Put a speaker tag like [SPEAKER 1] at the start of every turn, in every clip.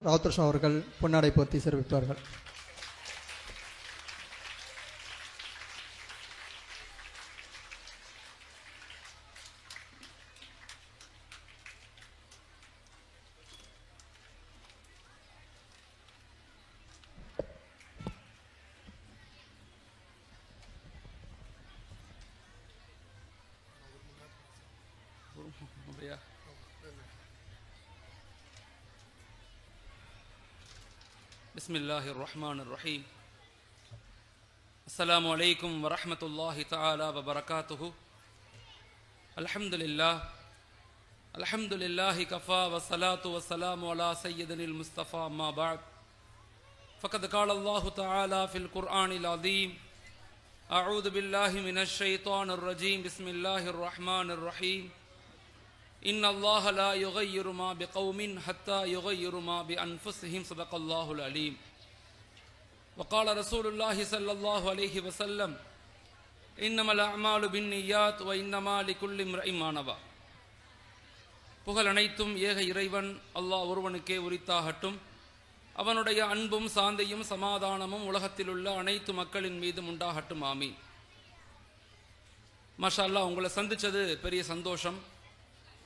[SPEAKER 1] ராவுத்தர் அவர்கள் பொன்னாடை போர்த்தி சிறப்பிப்பார்கள்.
[SPEAKER 2] பிஸ்மில்லாஹிர் ரஹ்மானிர் ரஹீம். அஸ்ஸலாமு அலைக்கும் வரஹ்மத்துல்லாஹி தஆலா வபரகாத்துஹு. அல்ஹம்துலில்லாஹி கஃபா வஸ்ஸலாத்து வஸ்ஸலாமு அலா சய்யிதினில் முஸ்தஃபா அம்மா பஅத். ஃபகத் கால அல்லாஹு தஆலா ஃபில் குர்ஆனில் அதீம். அஊது பில்லாஹி மினஷ் ஷைத்தானிர் ரஜீம். பிஸ்மில்லாஹிர் ரஹ்மானிர் ரஹீம். إن الله لا يغير ما بقوم حتى يغيروا ما بأنفسهم صدق الله العليم. وقال رسول الله صلى الله عليه وسلم إنما الأعمال بالنيات وإنما لكل امرئ ما نوى. புகழ் அனைத்தும் ஏக இறைவன் அல்லாஹ் ஒருவனுக்கே உரித்தாகட்டும். அவனுடைய அன்பும் சாந்தியும் சமாதானமும் உலகத்தில் உள்ள அனைத்து மக்களின் மீதும் உண்டாகட்டும். ஆமீன். மாஷா அல்லாஹ், உங்களை சந்திச்சது பெரிய சந்தோஷம்.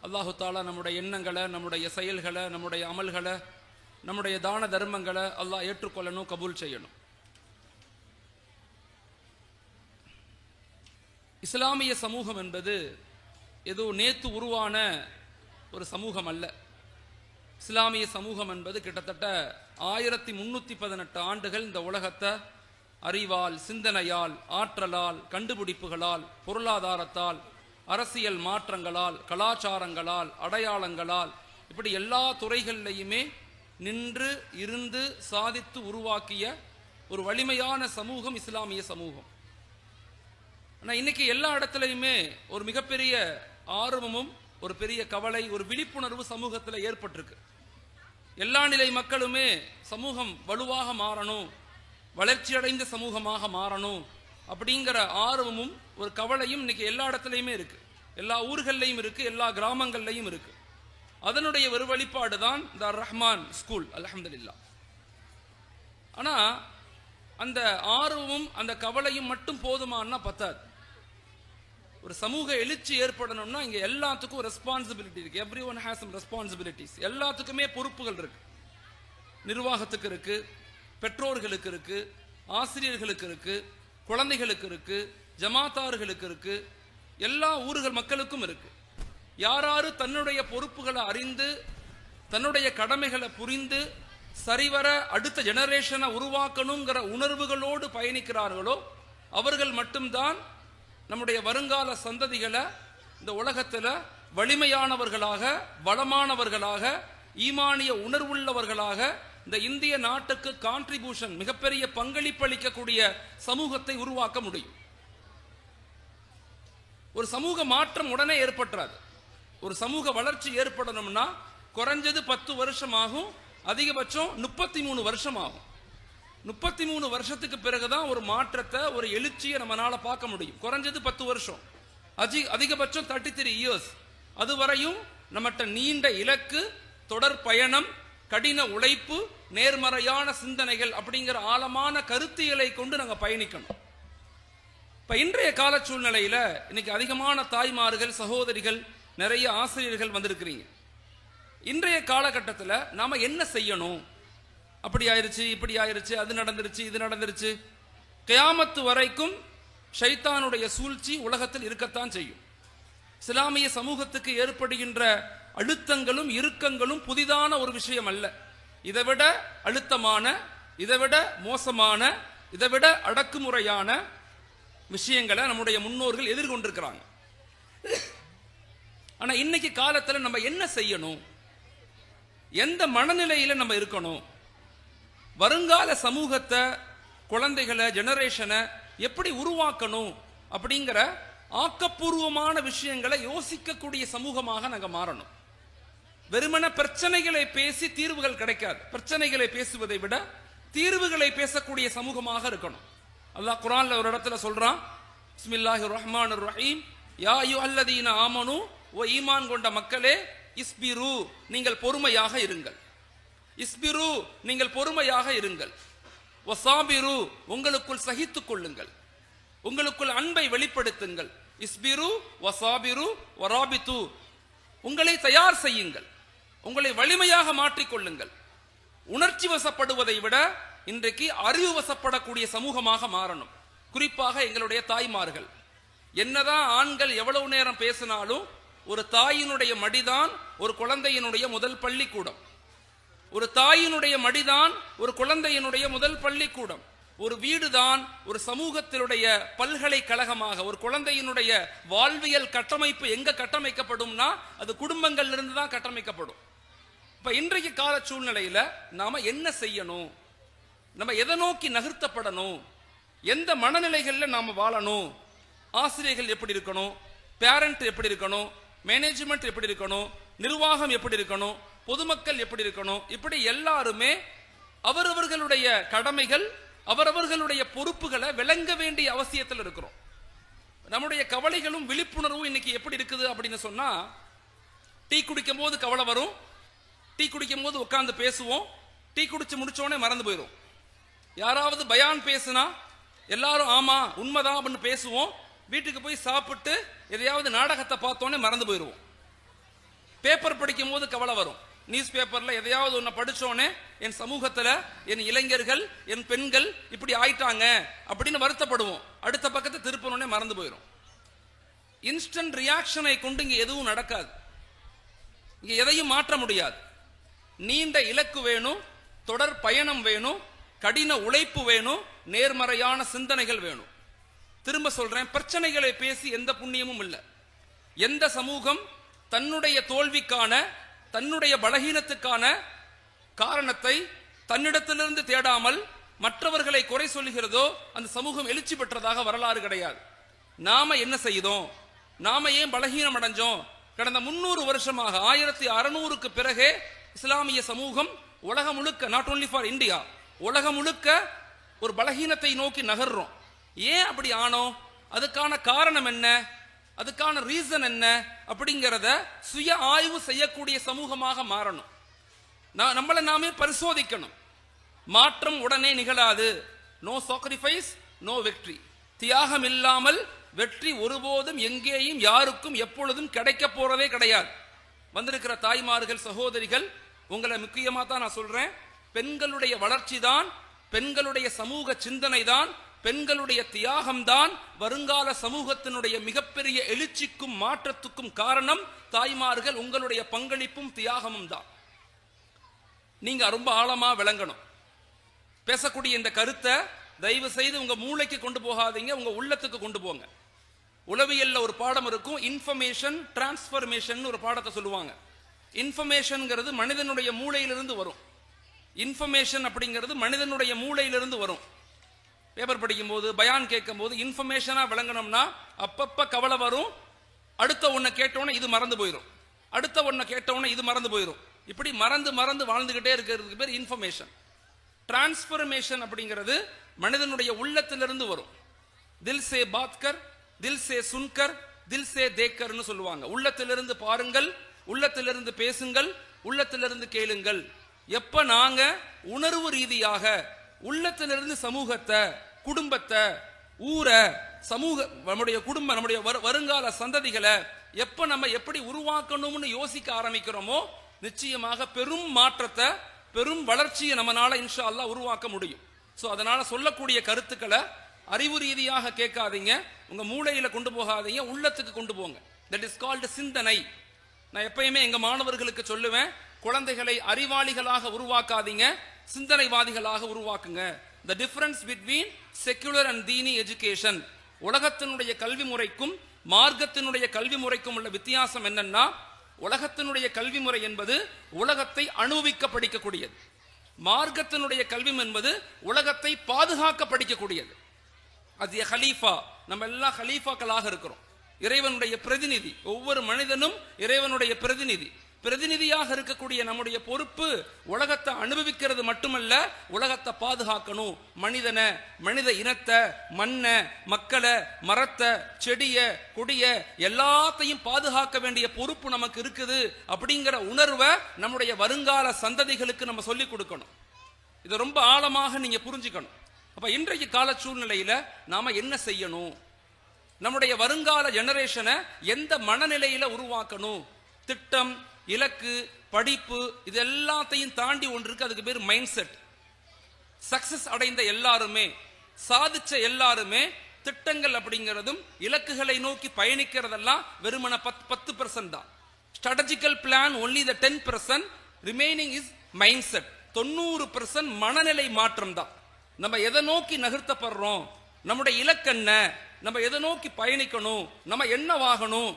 [SPEAKER 2] அல்லாஹு தாலா நம்முடைய எண்ணங்களை, நம்முடைய செயல்களை, நம்முடைய அமல்களை, நம்முடைய தான தர்மங்களை அல்லாஹ் ஏற்றுக்கொள்ளணும், கபூல் செய்யணும். இஸ்லாமிய சமூகம் என்பது ஏதோ நேத்து உருவான ஒரு சமூகம் அல்ல. இஸ்லாமிய சமூகம் என்பது கிட்டத்தட்ட 1318 ஆண்டுகள் இந்த உலகத்தை அறிவால், சிந்தனையால், ஆற்றலால், கண்டுபிடிப்புகளால், பொருளாதாரத்தால், அரசியல் மாற்றங்களால், கலாச்சாரங்களால், அடையாளங்களால், இப்படி எல்லா துறைகளிலையுமே நின்று இருந்து சாதித்து உருவாக்கிய ஒரு வலிமையான சமூகம் இஸ்லாமிய சமூகம். ஆனால் இன்னைக்கு எல்லா இடத்துலையுமே ஒரு மிகப்பெரிய ஆர்வமும், ஒரு பெரிய கவலை, ஒரு விழிப்புணர்வு சமூகத்தில் ஏற்பட்டிருக்கு. எல்லா நிலை மக்களுமே சமூகம் வலுவாக மாறணும், வளர்ச்சியடைந்த சமூகமாக மாறணும் அப்படிங்கிற ஆர்வமும் ஒரு கவலையும் இன்னைக்கு எல்லா இடத்துலையுமே இருக்கு. எல்லா ஊர்கள்லையும் இருக்கு, எல்லா கிராமங்கள்லையும் இருக்கு. அதனுடைய ஒரு வெளிப்பாடு தான் இந்த ரஹ்மான் ஸ்கூல். அல்ஹம்துலில்லாஹ். ஆனா அந்த ஆர்வமும் அந்த கவலையும் மட்டும் போதுமானா பத்தாது. ஒரு சமூக எழுச்சி ஏற்படணும்னா இங்க எல்லாத்துக்கும் ரெஸ்பான்சிபிலிட்டி இருக்கு. Everyone has some responsibilities. எல்லாத்துக்குமே பொறுப்புகள் இருக்கு. நிர்வாகத்துக்கு இருக்கு, பெற்றோர்களுக்கு இருக்கு, ஆசிரியர்களுக்கு இருக்கு, குழந்தைகளுக்கு இருக்கு, ஜமாத்தார்களுக்கு இருக்கு, எல்லா ஊர்கள் மக்களுக்கும் இருக்கு. யாராரு தன்னுடைய பொறுப்புகளை அறிந்து, தன்னுடைய கடமைகளை புரிந்து சரிவர அடுத்த ஜெனரேஷனை உருவாக்கணுங்கிற உணர்வுகளோடு பயணிக்கிறார்களோ அவர்கள் மட்டும்தான் நம்முடைய வருங்கால சந்ததிகளை இந்த உலகத்துல வலிமையானவர்களாக, வளமானவர்களாக, ஈமானிய உணர்வுள்ளவர்களாக, இந்த இந்திய நாட்டுக்கு கான்ட்ரிபியூஷன், மிகப்பெரிய பங்களிப்பளிக்கக்கூடிய சமூகத்தை உருவாக்க முடியும். ஒரு சமூக மாற்றம் உடனே ஏற்பட்டுறாது. ஒரு சமூக வளர்ச்சி ஏற்படணும்னா குறைஞ்சது 10 வருஷம் ஆகும், அதிகபட்சம் 33 வருஷம் ஆகும். 33 வருஷத்துக்கு பிறகுதான் ஒரு மாற்றத்தை, ஒரு எழுச்சியை நம்மளால பார்க்க முடியும். குறைஞ்சது 10 வருஷம், அதிகபட்சம் 33 இயர்ஸ். அதுவரையும் நம்மகிட்ட நீண்ட இலக்கு, தொடர் பயணம், கடின உழைப்பு, நேர்மறையான சிந்தனைகள் அப்படிங்கிற ஆழமான கருத்தியலை கொண்டு நாங்க பயணிக்கணும். இப்ப இன்றைய கால சூழ்நிலையில இன்னைக்கு அதிகமான தாய்மார்கள், சகோதரிகள், நிறைய ஆசிரியர்கள் வந்திருக்கிறீங்க. இன்றைய காலகட்டத்தில் நாம என்ன செய்யணும்? அப்படி ஆயிருச்சு, இப்படி ஆயிருச்சு, அது நடந்துருச்சு, இது நடந்துருச்சு. கியாமத்து வரைக்கும் ஷைத்தானுடைய சூழ்ச்சி உலகத்தில் இருக்கத்தான் செய்யும். இஸ்லாமிய சமூகத்துக்கு ஏற்படுகின்ற அழுத்தங்களும் இறுக்கங்களும் புதிதான ஒரு விஷயம் அல்ல. இதைவிட அழுத்தமான, இதைவிட மோசமான, இதைவிட அடக்குமுறையான விஷயங்களை நம்முடைய முன்னோர்கள் எதிர்கொண்டிருக்கிறாங்க. ஆனா இன்னைக்கு காலத்துல நம்ம என்ன செய்யணும்? எந்த மனநிலையில நம்ம இருக்கணும்? வருங்கால சமூகத்தை, குழந்தைகளை, ஜெனரேஷனை எப்படி உருவாக்கணும் அப்படிங்கிற ஆக்கப்பூர்வமான விஷயங்களை யோசிக்கக்கூடிய சமூகமாக நாங்க மாறணும். வெறுமன பிரச்சனைகளை பேசி தீர்வுகள் கிடைக்காது. பிரச்சனைகளை பேசுவதை விட தீர்வுகளை பேசக்கூடிய சமூகமாக இருக்கணும். அல்லாஹ் குர்ஆன்ல ஒரு இடத்துல சொல்றான், பிஸ்மில்லாஹிர் ரஹ்மானிர் ரஹீம், யா அய்யுஹல்லதீன ஆமனு, ஓ ஈமான் கொண்ட மக்களே, இஸ்பிரு, நீங்கள் பொறுமையாக இருங்கள். இஸ்பிரு நீங்கள் பொறுமையாக இருங்கள், வசாபிரு உங்களுக்குள் சகித்துக் கொள்ளுங்கள், உங்களுக்குள் அன்பை வெளிப்படுத்துங்கள், இஸ்பிரு வசாபிரு வராபித்து உங்களை தயார் செய்யுங்கள், உங்களை வலிமையாக மாற்றிக்கொள்ளுங்கள். உணர்ச்சி வசப்படுவதை விட இன்றைக்கு அறிவு வசப்படக்கூடிய சமூகமாக மாறணும். குறிப்பாக எங்களுடைய தாய்மார்கள். என்னதான் ஆண்கள் எவ்வளவு நேரம் பேசினாலும் ஒரு தாயினுடைய மடிதான் ஒரு குழந்தையினுடைய முதல் பள்ளிக்கூடம். ஒரு தாயினுடைய மடிதான் ஒரு குழந்தையினுடைய முதல் பள்ளிக்கூடம். ஒரு வீடுதான் ஒரு சமூகத்தினுடைய பல்கலைக்கழகமாக. ஒரு குழந்தையினுடைய வாழ்வியல் கட்டமைப்பு எங்க கட்டமைக்கப்படும்னா அது குடும்பங்கள்ல இருந்து தான் கட்டமைக்கப்படும். இப்ப இன்றைய கால சூழ்நிலையில நாம என்ன செய்யணும், நம்ம எதை நோக்கி நகர்த்தப்படணும், எந்த மனநிலைகள்ல நாம வாழணும், ஆசிரியர்கள் எப்படி இருக்கணும், பேரண்ட் எப்படி இருக்கணும், மேனேஜ்மெண்ட் எப்படி இருக்கணும், நிர்வாகம் எப்படி இருக்கணும், பொதுமக்கள் எப்படி இருக்கணும், இப்படி எல்லாருமே அவரவர்களுடைய கடமைகள் அவரவர்களுடைய பொறுப்புகளை விளங்க வேண்டிய அவசியத்தில் இருக்கிறோம். நம்முடைய கவலைகளும் விழிப்புணர்வும் இன்னைக்கு எப்படி இருக்குது அப்படின்னு சொன்னா, டீ குடிக்கும் போது கவலை வரும், டீ குடிக்கும் போது உட்கார்ந்து பேசுவோம், டீ குடிச்சு முடிச்சோடனே மறந்து போயிடும். யாராவது பயான் பேசுனா எல்லாரும் ஆமா உண்மைதான் அப்படின்னு பேசுவோம், வீட்டுக்கு போய் சாப்பிட்டு எதையாவது நாடகத்தை பார்த்தோன்னே மறந்து போயிடுவோம். பேப்பர் படிக்கும் போது கவலை வரும், நியூஸ் பேப்பர்ல எதையாவது ஒன்று படிச்சோன்னே என் சமூகத்துல என் இளைஞர்கள் என் பெண்கள் இப்படி ஆயிட்டாங்க அப்படின்னு வருத்தப்படுவோம், அடுத்த பக்கத்தை திருப்பணுன்னே மறந்து போயிடும். இன்ஸ்டன்ட் ரியாக்ஷனை கொண்டு இங்க எதுவும் நடக்காது, இங்க எதையும் மாற்ற முடியாது. நீண்ட இலக்கு வேணும், தொடர் பயணம் வேணும், கடின உழைப்பு வேணும், நேர்மறையான சிந்தனைகள் வேணும். திரும்ப சொல்றேன், பிரச்சனைகளை பேசி எந்த புண்ணியமும் இல்லை. எந்த சமூகம் தன்னுடைய தோல்விக்கான தன்னுடைய பலகீனத்துக்கான காரணத்தை தன்னிடத்திலிருந்து தேடாமல் மற்றவர்களை குறை சொல்லுகிறதோ அந்த சமூகம் எழுச்சி பெற்றதாக வரலாறு கிடையாது. நாம என்ன செய்தோம், நாம ஏன் பலகீனம் அடைஞ்சோம்? கடந்த 300 வருஷமாக 1600க்கு பிறகே இஸ்லாமிய சமூகம் உலகம் முழுக்க, நாட் ஓன்லி ஃபார் இந்தியா, உலகம் முழுக்க ஒரு பலகீனத்தை நோக்கி நகர்றோம். ஏன் அப்படி ஆனோம், அதுக்கான காரணம் என்ன, அதுக்கான ரீசன் என்ன அப்படிங்கிறத சுய ஆய்வு செய்யக்கூடிய சமூகமாக மாறணும். நம்மளை நாமே பரிசோதிக்கணும். மாற்றம் உடனே நிகழாது. நோ சாக்ரிஃபைஸ் நோ வெற்றி. தியாகம் இல்லாமல் வெற்றி ஒருபோதும் எங்கேயும் யாருக்கும் எப்பொழுதும் கிடைக்க போறதே கிடையாது. வந்திருக்கிற தாய்மார்கள் சகோதரிகள் உங்களை முக்கியமா தான் நான் சொல்றேன், பெண்களுடைய வளர்ச்சி தான், பெண்களுடைய சமூக சிந்தனை தான், பெண்களுடைய தியாகம் தான் வருங்கால சமூகத்தினுடைய மிகப்பெரிய எழுச்சிக்கும் மாற்றத்துக்கும் காரணம். தாய்மார்கள் உங்களுடைய பங்களிப்பும் தியாகமும் தான். நீங்க ரொம்ப ஆழமா விளங்கணும். பேசக்கூடிய இந்த கருத்தை தயவு செய்து உங்க மூளைக்கு கொண்டு போகாதீங்க, உங்க உள்ளத்துக்கு கொண்டு போங்க. உளவியல்ல ஒரு பாடம் இருக்கும், இன்ஃபர்மேஷன் டிரான்ஸ்பர்மேஷன் ஒரு பாடத்தை சொல்லுவாங்க. இன்ஃபர்மேஷன்ங்கிறது மனிதனுடைய மூளையிலிருந்து வரும். இன்ஃபர்மேஷன் அப்படிங்கிறது மனிதனுடைய மூளையிலிருந்து வரும். பேப்பர் படிக்கும் போது பயான் கேட்கும் போது இன்ஃபர்மேஷனா விளங்கணும்னா அப்பப்ப கவலை வரும், அடுத்த ஒன்ன கேட்டோன்னே இது மறந்து போயிடும், அடுத்த ஒன்ன கேட்டோன்னே இது மறந்து போயிடும். இப்படி மறந்து மறந்து வாழ்ந்துகிட்டே இருக்கிறதுக்கு பேர் இன்ஃபர்மேஷன். டிரான்ஸ்பர்மேஷன் அப்படிங்கிறது மனிதனுடைய உள்ளத்திலிருந்து வரும். தில் சே பாத்கர், தில் சே சுன்கர், தில் சே தேக்கர்னு சொல்லுவாங்க. உள்ளத்திலிருந்து பாருங்கள், உள்ளத்திலிருந்து பேசுங்கள், உள்ளத்திலிருந்து கேளுங்கள். எப்ப நாங்க உணர்வு ரீதியாக உள்ளத்திலிருந்து சமூகத்தை, குடும்பத்தை, ஊரை, சமூக நம்முடைய குடும்பம், நம்முடைய வருங்கால சந்ததிகளை எப்ப நம்ம எப்படி உருவாக்கணும்னு யோசிக்க ஆரம்பிக்கிறோமோ நிச்சயமாக பெரும் மாற்றத்தை, பெரும் வளர்ச்சியை நம்மளால இன்ஷா அல்லாஹ் உருவாக்க முடியும். சோ அதனால சொல்லக்கூடிய கருத்துக்களை அறிவு ரீதியாக கேட்காதீங்க, உங்க மூளையில கொண்டு போகாதீங்க, உள்ளத்துக்கு கொண்டு போங்க. தட் இஸ் கால்டு சிந்தனை. நான் எப்பயுமே எங்க மாணவர்களுக்கு சொல்லுவேன், குழந்தைகளை அறிவாளிகளாக உருவாக்காதீங்க, சிந்தனைவாதிகளாக உருவாக்குங்க. The difference between secular and dini education, உலகத்தினுடைய கல்வி முறைக்கும் மார்க்கத்தினுடைய கல்வி முறைக்கும் உள்ள வித்தியாசம் என்னன்னா, உலகத்தினுடைய கல்வி முறை என்பது உலகத்தை அனுபவிக்க படிக்கக்கூடியது. மார்க்கத்தினுடைய கல்வி என்பது உலகத்தை பாதுகாக்க படிக்கக்கூடியது. அது ஹலீஃபா, நம்ம எல்லாம் ஹலீஃபாக்களாக இருக்கிறோம், இறைவனுடைய பிரதிநிதி. ஒவ்வொரு மனிதனும் இறைவனுடைய பிரதிநிதி. பிரதிநிதியாக இருக்கக்கூடிய நம்முடைய பொறுப்பு உலகத்தை அனுபவிக்கிறது மட்டுமல்ல, உலகத்தை பாதுகாக்கணும். மனிதனை, மனித இனத்தை, மண்ணை, மக்களை, மரத்தை, செடிய, கொடிய எல்லாத்தையும் பாதுகாக்க வேண்டிய பொறுப்பு நமக்கு இருக்குது. அப்படிங்கிற உணர்வை நம்முடைய வருங்கால சந்ததிகளுக்கு நம்ம சொல்லிக் கொடுக்கணும். இதை ரொம்ப ஆழமாக நீங்க புரிஞ்சுக்கணும். அப்ப இன்றைக்கு கால சூழ்நிலையில நாம என்ன செய்யணும்? நம்முடைய வருங்கால ஜெனரேஷனை எந்த மனநிலையில உருவாக்கணும்? திட்டம், இலக்கு, படிப்பு, இது எல்லாத்தையும் தாண்டி ஒன்று இருக்கு. அதுக்கு பேர் மைண்ட் செட். சக்சஸ் அடைந்த எல்லாருமே, சாதிச்ச எல்லாருமே திட்டங்கள் அப்படிங்கிறதும் இலக்குகளை நோக்கி பயணிக்கிறதெல்லாம் வெறுமன 10% தான். Strategical plan only the 10%, remaining is mind set. 90% மனநிலை மாற்றம் தான். நம்ம எதை நோக்கி நகர்த்தப்படுறோம், நம்முடைய இலக்கு என்ன, நம்ம எதை நோக்கி பயணிக்கணும், நம்ம என்னவாகணும்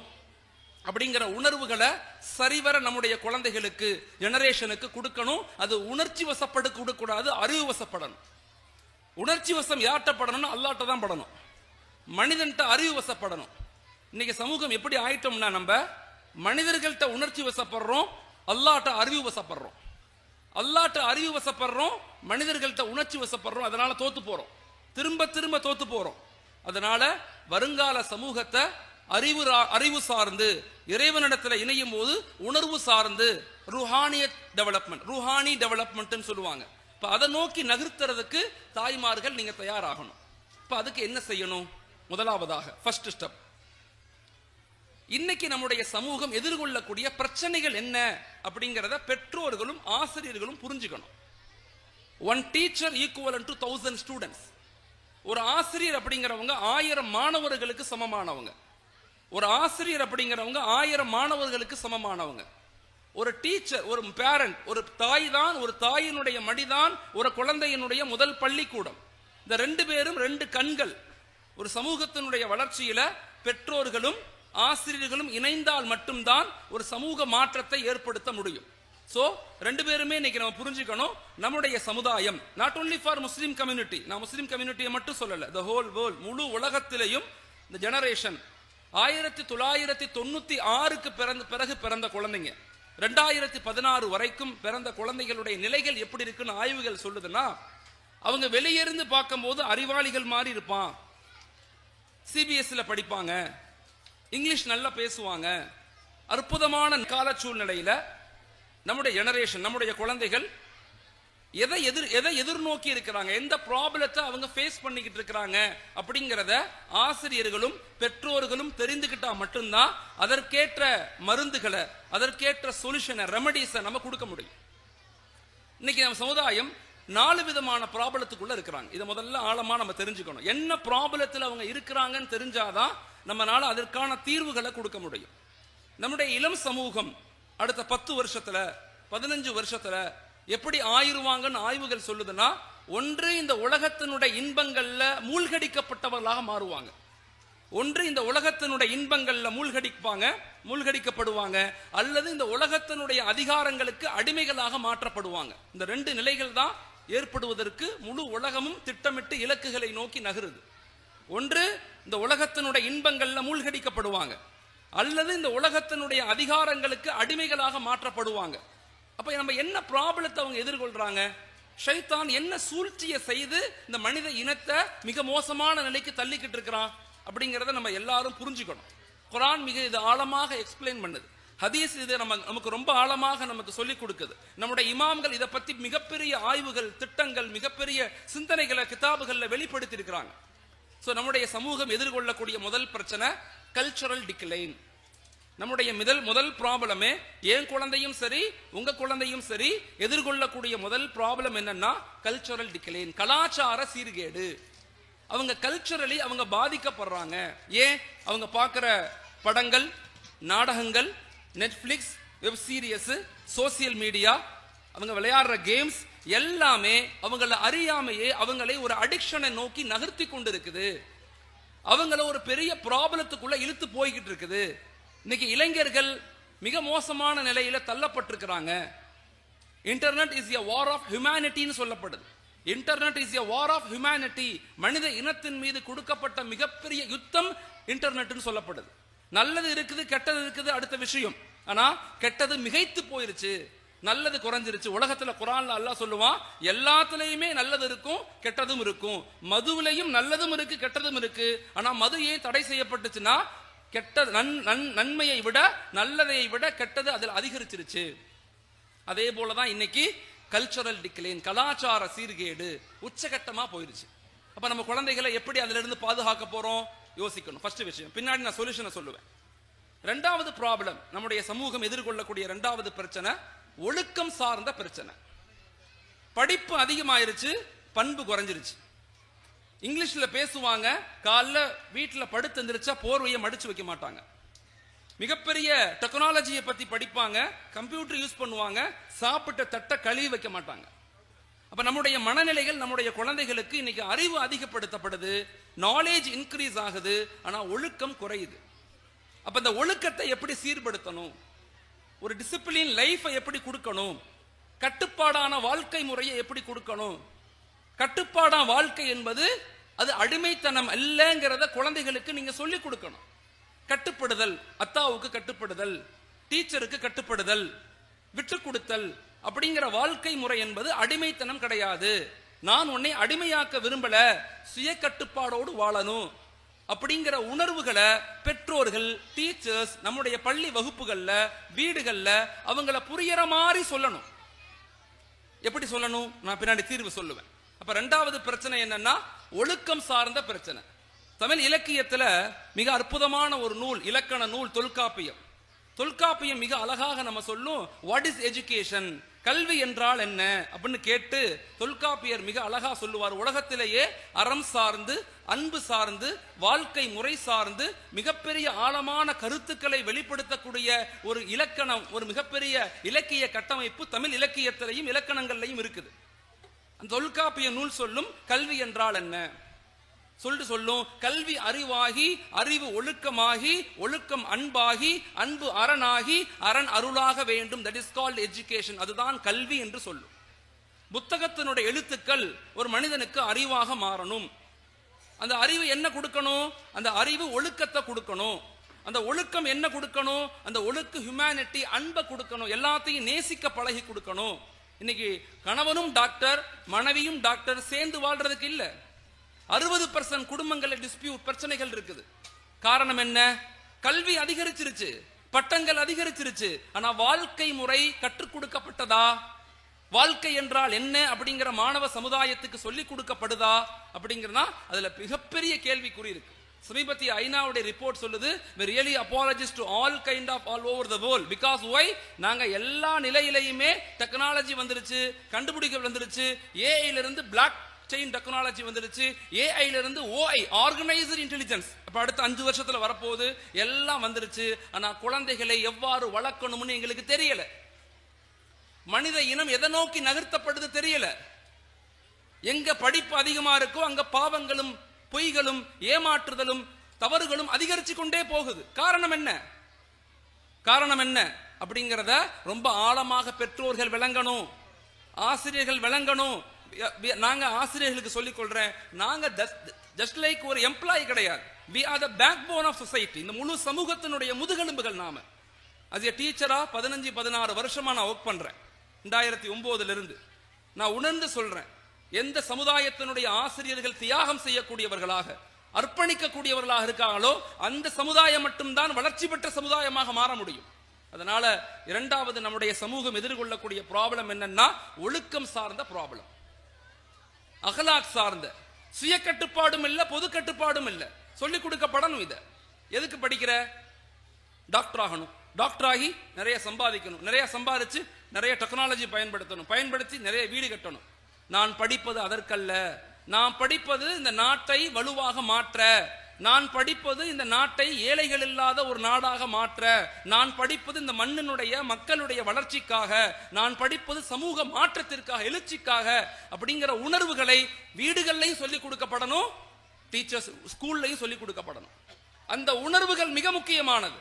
[SPEAKER 2] அப்படிங்கிற உணர்வுகளை சரிவர நம்முடைய குழந்தைகளுக்கு, ஜெனரேஷனுக்கு கொடுக்கணும். அது உணர்ச்சி வசப்பட கொடுக்கூடாது, அறிவு வசப்படணும். உணர்ச்சி வசம் யார்ட்டப்படணும்னு அல்லாட்ட தான் படணும், மனிதன்ட்ட அறிவு வசப்படணும். இன்னைக்கு சமூகம் எப்படி ஆயிட்டோம்னா, நம்ம மனிதர்கள்ட்ட உணர்ச்சி வசப்படுறோம், அல்லாட்ட அறிவு வசப்படுறோம். அல்லாட்ட அறிவு வசப்படுறோம், மனிதர்கள்ட்ட உணர்ச்சி வசப்படுறோம். அதனால தோத்து போறோம், திரும்ப திரும்ப தோத்து போறோம். அதனால வருங்கால சமூகத்தை அறிவு சார்ந்து, இறைவனிடத்தில் இணையும் போது உணர்வு சார்ந்து, ரூஹானி டெவலப்மெண்ட் சொல்லுவாங்க. இப்ப அதை நோக்கி நகர்த்துறதுக்கு தாய்மார்கள் நீங்க தயாராகணும். இப்ப அதுக்கு என்ன செய்யணும்? முதலாவதாக ஃபர்ஸ்ட் ஸ்டெப், இன்னைக்கு நம்முடைய சமூகம் எதிர்கொள்ளக்கூடிய பிரச்சனைகள் என்ன அப்படிங்கிறத பெற்றோர்களும் ஆசிரியர்களும் புரிஞ்சுக்கணும். One teacher equivalent to 1000 students. ஒரு ஆசிரியர் அப்படிங்கிறவங்க 1000 மாணவர்களுக்கு சமமானவங்க. ஒரு ஆசிரியர் அப்படிங்கிறவங்க 1000 மாணவர்களுக்கு சமமானவங்க. ஒரு டீச்சர், ஒரு பேரண்ட், ஒரு தாய் தான், ஒரு தாயினுடைய மடிதான் ஒரு குழந்தையினுடைய முதல் பள்ளிக்கூடம். இந்த 2 பேரும் 2 கண்கள். ஒரு சமூகத்தினுடைய வளர்ச்சியில பெற்றோர்களும் ஆசிரியர்களும் இணைந்தால் மட்டும்தான் ஒரு சமூக மாற்றத்தை ஏற்படுத்த முடியும். சோ 2 பேருமே இன்னைக்கு நம்ம புரிஞ்சுக்கணும். நம்முடைய சமுதாயம் not only for Muslim community, நான் முஸ்லிம் கம்யூனிட்டியை மட்டும் சொல்லல, த ஹோல் வேர்ல்ட், முழு உலகத்திலேயும் இந்த ஜெனரேஷன் 1996க்கு பிறகு பிறந்த குழந்தைங்க 2016 வரைக்கும் பிறந்த குழந்தைகளுடைய நிலைகள் எப்படி இருக்குன்னு ஆய்வுகள் சொல்லுதுன்னா, அவங்க வெளியிருந்து பார்க்கும்போது அறிவாளிகள் மாதிரி இருப்பான், சிபிஎஸ்ல படிப்பாங்க, இங்கிலீஷ் நல்லா பேசுவாங்க. அற்புதமான கால சூழ்நிலையில நம்முடைய ஜெனரேஷன், நம்முடைய குழந்தைகள் எதை எதிர்நோக்கி இருக்கிறாங்க, எந்த ப்ராப்ளத்தை அவங்க ஃபேஸ் பண்ணிக்கிட்டு இருக்கிறாங்க அப்படிங்கிறத ஆசிரியர்களும் பெற்றோர்களும் தெரிந்துகிட்டா மட்டும்தான் அதற்கேற்ற மருந்துகளை, அதற்கேற்ற சொல்யூஷனை, ரெமடிஸை நம்ம கொடுக்க முடியும். இன்னைக்கு நம்ம சமுதாயம் 4 விதமான ப்ராப்ளத்துக்குள்ள இருக்கிறாங்க. இதை முதல்ல ஆழமா நம்ம தெரிஞ்சுக்கணும். என்ன ப்ராப்ளத்தில் அவங்க இருக்கிறாங்கன்னு தெரிஞ்சாதான் நம்மளால அதற்கான தீர்வுகளை கொடுக்க முடியும். நம்முடைய இளம் சமூகம் அடுத்த 10 வருஷத்துல 15 வருஷத்துல எப்படி ஆயிருவாங்கன்னு ஆய்வுகள் சொல்லுதுன்னா, ஒன்று இந்த உலகத்தினுடைய இன்பங்கள்ல மூழ்கடிக்கப்பட்டவர்களாக மாறுவாங்க, ஒன்று இந்த உலகத்தினுடைய இன்பங்கள்ல மூழ்கடிக்கப்படுவாங்க, அல்லது இந்த உலகத்தினுடைய அதிகாரங்களுக்கு அடிமைகளாக மாற்றப்படுவாங்க. இந்த 2 நிலைகள் தான் ஏற்படுவதற்கு முழு உலகமும் திட்டமிட்டு இலக்குகளை நோக்கி நகருது. ஒன்று இந்த உலகத்தினுடைய இன்பங்கள்ல மூழ்கடிக்கப்படுவாங்க, அல்லது இந்த உலகத்தினுடைய அதிகாரங்களுக்கு அடிமைகளாக மாற்றப்படுவாங்க. அப்ப நம்ம என்ன ப்ராப்ளத்தை அவங்க எதிர்கொள்றாங்க? ஷைத்தான் என்ன சூழ்ச்சியை செய்து இந்த மனித இனத்தை மிக மோசமான நிலைக்கு தள்ளிக்கிட்டு இருக்கிறான் அப்படிங்கிறத நம்ம எல்லாரும் புரிஞ்சுக்கணும். குர்ஆன் மிக இது ஆழமாக எக்ஸ்பிளைன் பண்ணுது, ஹதீஸ் இது நமக்கு ரொம்ப ஆழமாக நமக்கு சொல்லிக் கொடுக்குது. நம்முடைய இமாம்கள் இதை பத்தி மிகப்பெரிய ஆய்வுகள், திட்டங்கள், மிகப்பெரிய சிந்தனைகளை கிதாபுகள்ல வெளிப்படுத்தி இருக்கிறாங்க. சோ நம்முடைய சமூகம் எதிர்கொள்ளக்கூடிய முதல் பிரச்சனை கல்ச்சரல் டிக்ளைன். நம்முடைய முதல் ப்ராப்ளமே, என் குழந்தையும் சரி உங்க குழந்தையும் சரி எதிர்கொள்ளக்கூடிய முதல் ப்ராப்ளம் என்னன்னா கல்ச்சரல் டிக்ளைன், கலாச்சார சீர்கேடு. அவங்க கல்ச்சரலி அவங்க பாதிக்கப்படுறாங்க. ஏன்? அவங்க பார்க்கிற படங்கள், நாடகங்கள், Netflix, web series, social media, அவங்க விளையாடுற கேம்ஸ் எல்லாமே அவங்கள அறியாமையே அவங்களை ஒரு அடிக்ஷனை நோக்கி நகர்த்தி கொண்டு இருக்குது. அவங்கள ஒரு பெரிய ப்ராப்ளத்துக்குள்ள இழுத்து போய்கிட்டு இருக்குது. இன்னைக்கு இளைஞர்கள் மிக மோசமான நிலையில தள்ளப்பட்டிருக்கிறாங்க. Internet is a war of ஹியூமனிட்டின்னு சொல்லப்படுது. Internet is a war of humanity. மனித இனத்தின் மீது கொடுக்கப்பட்ட மிகப்பெரிய யுத்தம் இன்டர்நெட்னு சொல்லப்படுது. நல்லது இருக்குது, கெட்டது இருக்குது, அடுத்த விஷயம். ஆனா கெட்டது மிகைத்து போயிருச்சு, நல்லது குறைஞ்சிருச்சு. உலகத்துல குர்ஆன்ல அல்லாஹ் சொல்லுவான், எல்லாத்துலயுமே நல்லது இருக்கும் கெட்டதும் இருக்கும். மதுவிலையும் நல்லதும் இருக்கு கெட்டதும் இருக்கு. ஆனா மது ஏன் தடை செய்யப்பட்டுச்சுன்னா, கெட்ட நன்மையை விட நல்லதை விட கெட்டது அதில் அதிகரிச்சிருச்சு. அதே போலதான் இன்னைக்கு கல்ச்சரல் டிக்ளைன், கலாச்சார சீர்கேடு உச்சகட்டமா போயிருச்சு. அப்ப நம்ம குழந்தைகளை எப்படி அதுல இருந்து பாதுகாக்க போறோம் யோசிக்கணும். ஃபர்ஸ்ட் விஷயம். பின்னாடி நான் சொல்யூஷனை சொல்லுவேன். ரெண்டாவது ப்ராப்ளம், நம்முடைய சமூகம் எதிர்கொள்ளக்கூடிய ரெண்டாவது பிரச்சனை ஒழுக்கம் சார்ந்த பிரச்சனை. படிப்பு அதிகமாயிருச்சு, பண்பு குறைஞ்சிருச்சு. இங்கிலீஷ்ல பேசுவாங்க, காலைல வீட்டுல படுத்து எந்திரிச்சா போர்வையை மடிச்சு வைக்க மாட்டாங்க. மிகப்பெரிய டெக்னாலஜியை பத்தி படிப்பாங்க, கம்ப்யூட்டர் யூஸ் பண்ணுவாங்க, சாப்பிட்ட தட்டை கழுவி வைக்க மாட்டாங்க. அப்ப நம்முடைய மனநிலைகள் நம்முடைய குழந்தைகளுக்கு இன்னைக்கு அறிவு அதிகப்படுத்தப்படுது, நாலேஜ் இன்க்ரீஸ் ஆகுது, ஆனா ஒழுக்கம் குறையுது. அப்ப இந்த ஒழுக்கத்தை எப்படி சீர்படுத்தணும், ஒரு டிசிப்ளின் லைஃபை எப்படி கொடுக்கணும், கட்டுப்பாடான வாழ்க்கை முறையை எப்படி கொடுக்கணும். கட்டுப்பாடான வாழ்க்கை என்பது அது அடிமைத்தனம் அல்லங்கிறத குழந்தைகளுக்கு நீங்க சொல்லிக் கொடுக்கணும். கட்டுப்படுதல், அத்தாவுக்கு கட்டுப்படுதல், டீச்சருக்கு கட்டுப்படுதல், விட்டு கொடுத்தல் அப்படிங்கிற வாழ்க்கை முறை என்பது அடிமைத்தனம் கிடையாது. நான் உன்னை அடிமையாக்க விரும்பல, சுய கட்டுப்பாடோடு வாழணும் அப்படிங்கிற உணர்வுகளை பெற்றோர்கள், டீச்சர்ஸ் நம்முடைய பள்ளி வகுப்புகள்ல, வீடுகள்ல அவங்கள புரியற மாதிரி சொல்லணும். எப்படி சொல்லணும் நான் பின்னாடி தீர்வு சொல்லுவேன். அப்ப ரெண்டாவது பிரச்சனை என்னன்னா ஒழுக்கம் சார்ந்த பிரச்சனை. தமிழ் இலக்கியத்துல மிக அற்புதமான ஒரு நூல், இலக்கண நூல் தொல்காப்பியம். தொல்காப்பியம் மிக அழகாக நம்ம சொல்லும், வாட் இஸ் எஜுகேஷன், கல்வி என்றால் என்ன அப்படின்னு கேட்டு தொல்காப்பியர் மிக அழகா சொல்லுவார். உலகத்திலேயே அறம் சார்ந்து, அன்பு சார்ந்து, வாழ்க்கை முறை சார்ந்து மிகப்பெரிய ஆழமான கருத்துக்களை வெளிப்படுத்தக்கூடிய ஒரு இலக்கணம், ஒரு மிகப்பெரிய இலக்கிய கட்டமைப்பு தமிழ் இலக்கியத்திலையும் இலக்கணங்கள்லையும் இருக்குது. அந்த தொல்காப்பிய நூல் சொல்லும் கல்வி என்றால் என்ன சொல்லும், கல்வி அறிவாகி, அறிவு ஒழுக்கமாகி, ஒழுக்கம் அன்பாகி, அன்பு அரணாகி, அரண் அருளாக வேண்டும். That is called education. அதுதான் கல்வி என்று சொல்லும். புத்தகத்தினுடைய எழுத்துக்கள் ஒரு மனிதனுக்கு அறிவாக மாறணும். அந்த அறிவு என்ன கொடுக்கணும், அந்த அறிவு ஒழுக்கத்தை கொடுக்கணும். அந்த ஒழுக்கம் என்ன கொடுக்கணும், அந்த ஒழுக்கு ஹியூமனிட்டி, அன்பை கொடுக்கணும். எல்லாத்தையும் நேசிக்க பழகி கொடுக்கணும். இன்னைக்கு கணவனும் டாக்டர், மனைவியும் டாக்டர் சேர்ந்து வாழ்றதுக்கு இல்ல. 60% குடும்பங்கள்ல டிஸ்பியூட், பிரச்சனைகள் இருக்குது. காரணம் என்ன, கல்வி அதிகரிச்சிருச்சு, பட்டங்கள் அதிகரிச்சிருச்சு, ஆனா வாழ்க்கை முறை கற்றுக் கொடுக்கப்பட்டதா, வாழ்க்கை என்றால் என்ன அப்படிங்கிற மாணவ சமுதாயத்துக்கு சொல்லிக் கொடுக்கப்படுதா அப்படிங்கிறதா அதுல மிகப்பெரிய கேள்விக்குறி இருக்கு. சமீபத்திய ஐநாவுடைய ரிப்போர்ட் சொல்லுது, we really apologize to all kind of all over the world because why, நாங்க எல்லா நிலையிலையுமே டெக்னாலஜி வந்துருச்சு, கண்டுபிடிக்க வந்துருச்சு, ஏஐ ல இருந்து பிளாக் செயின் டெக்னாலஜி வந்துருச்சு, ஏஐ ல இருந்து ஓஐ, ஆர்கனைஸ்டு இன்டெலிஜென்ஸ் இப்ப அடுத்த 5 வருஷத்துல வரப்போகுது, எல்லாம் வந்துருச்சு. ஆனா குழந்தைகளை எவ்வாறு வளர்க்கணும்னு எங்களுக்கு தெரியல. மனித இனம் எதை நோக்கி நகர்த்தப்படுது தெரியல. எங்க படிப்பு அதிகமா இருக்கோ அங்க பாவங்களும் பொய்களும் ஏமாற்றுதலும் தவறுகளும் அதிகரிச்சு கொண்டே போகுது. காரணம் என்ன, காரணம் என்ன அப்படிங்கறத ரொம்ப ஆழமாக பெற்றோர்கள் விளங்கணும், ஆசிரியர்கள் விளங்கணும். நாங்க ஆசிரியர்களுக்கு சொல்லிக் கொள்றேன், நாங்க ஜஸ்ட் லைக் ஒரு எம்ப்ளாயி கிடையாது, we are the backbone of society. இந்த முழு சமூகத்தினுடைய முதுகெலும்புகள் நாம. as a டீச்சரா 15-16 வருஷமா நான் ஒர்க் பண்றேன். 2009 இருந்து நான் உணர்ந்து சொல்றேன், எந்த சமுதாயத்தினுடைய ஆசிரியர்கள் தியாகம் செய்யக்கூடியவர்களாக, அர்ப்பணிக்கக்கூடியவர்களாக இருக்காங்களோ அந்த சமுதாயம் மட்டும்தான் வளர்ச்சி பெற்ற சமுதாயமாக மாற முடியும். அதனால இரண்டாவது நம்முடைய சமூகம் எதிர்கொள்ளக்கூடிய ப்ராப்ளம் என்னன்னா ஒழுக்கம் சார்ந்த ப்ராப்ளம், அகலாக் சார்ந்த. சுய கட்டுப்பாடும் இல்ல, பொது கட்டுப்பாடும் இல்ல, சொல்லிக் கொடுக்கப்படணும். இத எதுக்கு படிக்கிற, டாக்டர் ஆகணும், டாக்டர் ஆகி நிறைய சம்பாதிக்கணும், நிறைய சம்பாதிச்சு நிறைய டெக்னாலஜி பயன்படுத்தணும், பயன்படுத்தி நிறைய வீடு கட்டணும். நான் படிப்பது அதற்கல்ல, நான் படிப்பது இந்த நாட்டை வலுவாக மாற்ற, நான் படிப்பது இந்த நாட்டை ஏழைகள் இல்லாத ஒரு நாடாக மாற்ற, நான் படிப்பது இந்த மண்ணினுடைய மக்களுடைய வளர்ச்சிக்காக, நான் படிப்பது சமூக மாற்றத்திற்காக, எழுச்சிக்காக அப்படிங்கிற உணர்வுகளை வீடுகள்லையும் சொல்லிக் கொடுக்கப்படணும், டீச்சர்ஸ் ஸ்கூல்லையும் சொல்லிக் கொடுக்கப்படணும். அந்த உணர்வுகள் மிக முக்கியமானது.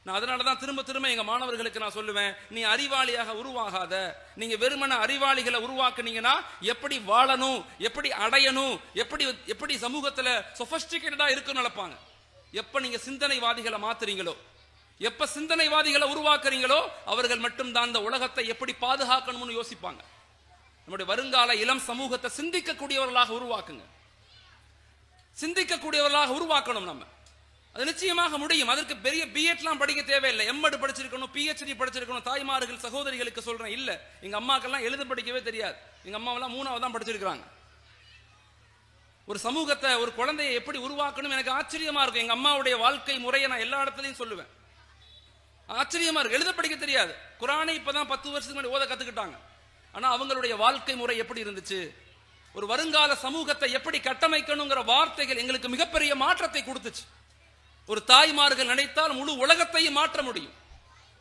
[SPEAKER 2] நான் அதனாலதான் திரும்ப திரும்ப எங்க மாணவர்களுக்கு நான் சொல்லுவேன், நீ அறிவாளியாக உருவாகாத, நீங்க வெறுமன அறிவாளிகளை உருவாக்குனீங்கன்னா எப்படி வாழணும், எப்படி அடையணும், எப்படி சமூகத்துல சொபிஸ்டிகேட்டடா இருக்குன்னு நினைப்பாங்க. எப்ப நீங்க சிந்தனைவாதிகளை மாத்துறீங்களோ, எப்ப சிந்தனைவாதிகளை உருவாக்குறீங்களோ அவர்கள் மட்டும்தான் இந்த உலகத்தை எப்படி பாதுகாக்கணும்னு யோசிப்பாங்க. நம்முடைய வருங்கால இளம் சமூகத்தை சிந்திக்கக்கூடியவர்களாக உருவாக்குங்க, சிந்திக்கக்கூடியவர்களாக உருவாக்கணும். நம்ம அது நிச்சயமாக முடியும். அதற்கு பெரிய பிஎட்லாம் படிக்க தேவையில்லை, எம்எட் படிச்சிருக்கணும், பிஹெச்டி படிச்சிருக்கணும். தாய்மார்கள் சகோதரிகளுக்கு சொல்றேன், இல்ல எங்க அம்மாக்கெல்லாம் எழுத படிக்கவே தெரியாது, எங்க அம்மாவெல்லாம் 3வது தான் படிச்சிருக்காங்க. ஒரு சமூகத்தை ஒரு குழந்தையை எப்படி உருவாக்கணும் எனக்கு ஆச்சரியமா இருக்கும். எங்க அம்மாவுடைய வாழ்க்கை முறையை நான் எல்லா இடத்துலையும் சொல்லுவேன். ஆச்சரியமா இருக்கு. எழுத படிக்க தெரியாது, குரானை இப்பதான் 10 வருஷத்துக்கு முன்னாடி ஓத கத்துக்கிட்டாங்க. ஆனா அவங்களுடைய வாழ்க்கை முறை எப்படி இருந்துச்சு, ஒரு வருங்கால சமூகத்தை எப்படி கட்டமைக்கணுங்கிற வார்த்தைகள் எங்களுக்கு மிகப்பெரிய மாற்றத்தை கொடுத்துச்சு. ஒரு தாய்மார்கள் நினைத்தால் முழு உலகத்தையும் மாற்ற முடியும்,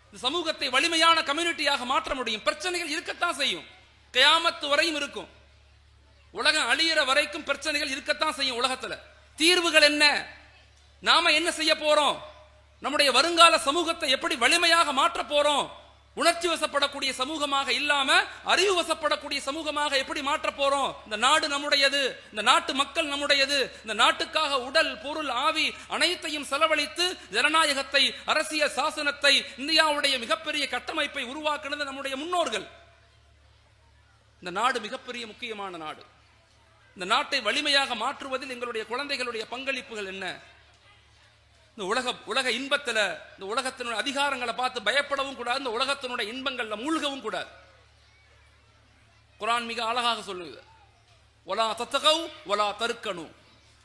[SPEAKER 2] இந்த சமூகத்தை வலிமையான கம்யூனிட்டியாக மாற்ற முடியும். பிரச்சனைகள் இருக்கத்தான் செய்யும், கியாமத்து வரையும் இருக்கும், உலகம் அழியிற வரைக்கும் பிரச்சனைகள் இருக்கத்தான் செய்யும். உலகத்துல தீர்வுகள் என்ன, நாம என்ன செய்ய போறோம், நம்முடைய வருங்கால சமூகத்தை எப்படி வலிமையாக மாற்ற போறோம், உணர்ச்சி வசப்படக்கூடிய சமூகமாக இல்லாம அறிவு வசப்படக்கூடிய சமூகமாக எப்படி மாற்ற போறோம். இந்த நாடு நம்முடையது, இந்த நாட்டு மக்கள் நம்முடையது, இந்த நாட்டுக்காக உடல் பொருள் ஆவி அனைத்தையும் செலவழித்து ஜனநாயகத்தை அரசியல் சாசனத்தை இந்தியாவுடைய மிகப்பெரிய கட்டமைப்பை உருவாக்குனது நம்முடைய முன்னோர்கள். இந்த நாடு மிகப்பெரிய முக்கியமான நாடு. இந்த நாட்டை வலிமையாக மாற்றுவதில் எங்களுடைய குழந்தைகளுடைய பங்களிப்புகள் என்ன? இந்த உலக இன்பத்துல, இந்த உலகத்தினுடைய அதிகாரங்களை பார்த்து பயப்படவும் கூடாது, இந்த உலகத்தினுடைய இன்பங்கள்ல மூழ்கவும் கூடாது. குர்ஆன் மிக அழகாக சொல்லுது, வலா தத்தகவ் வலா தருக்கனு,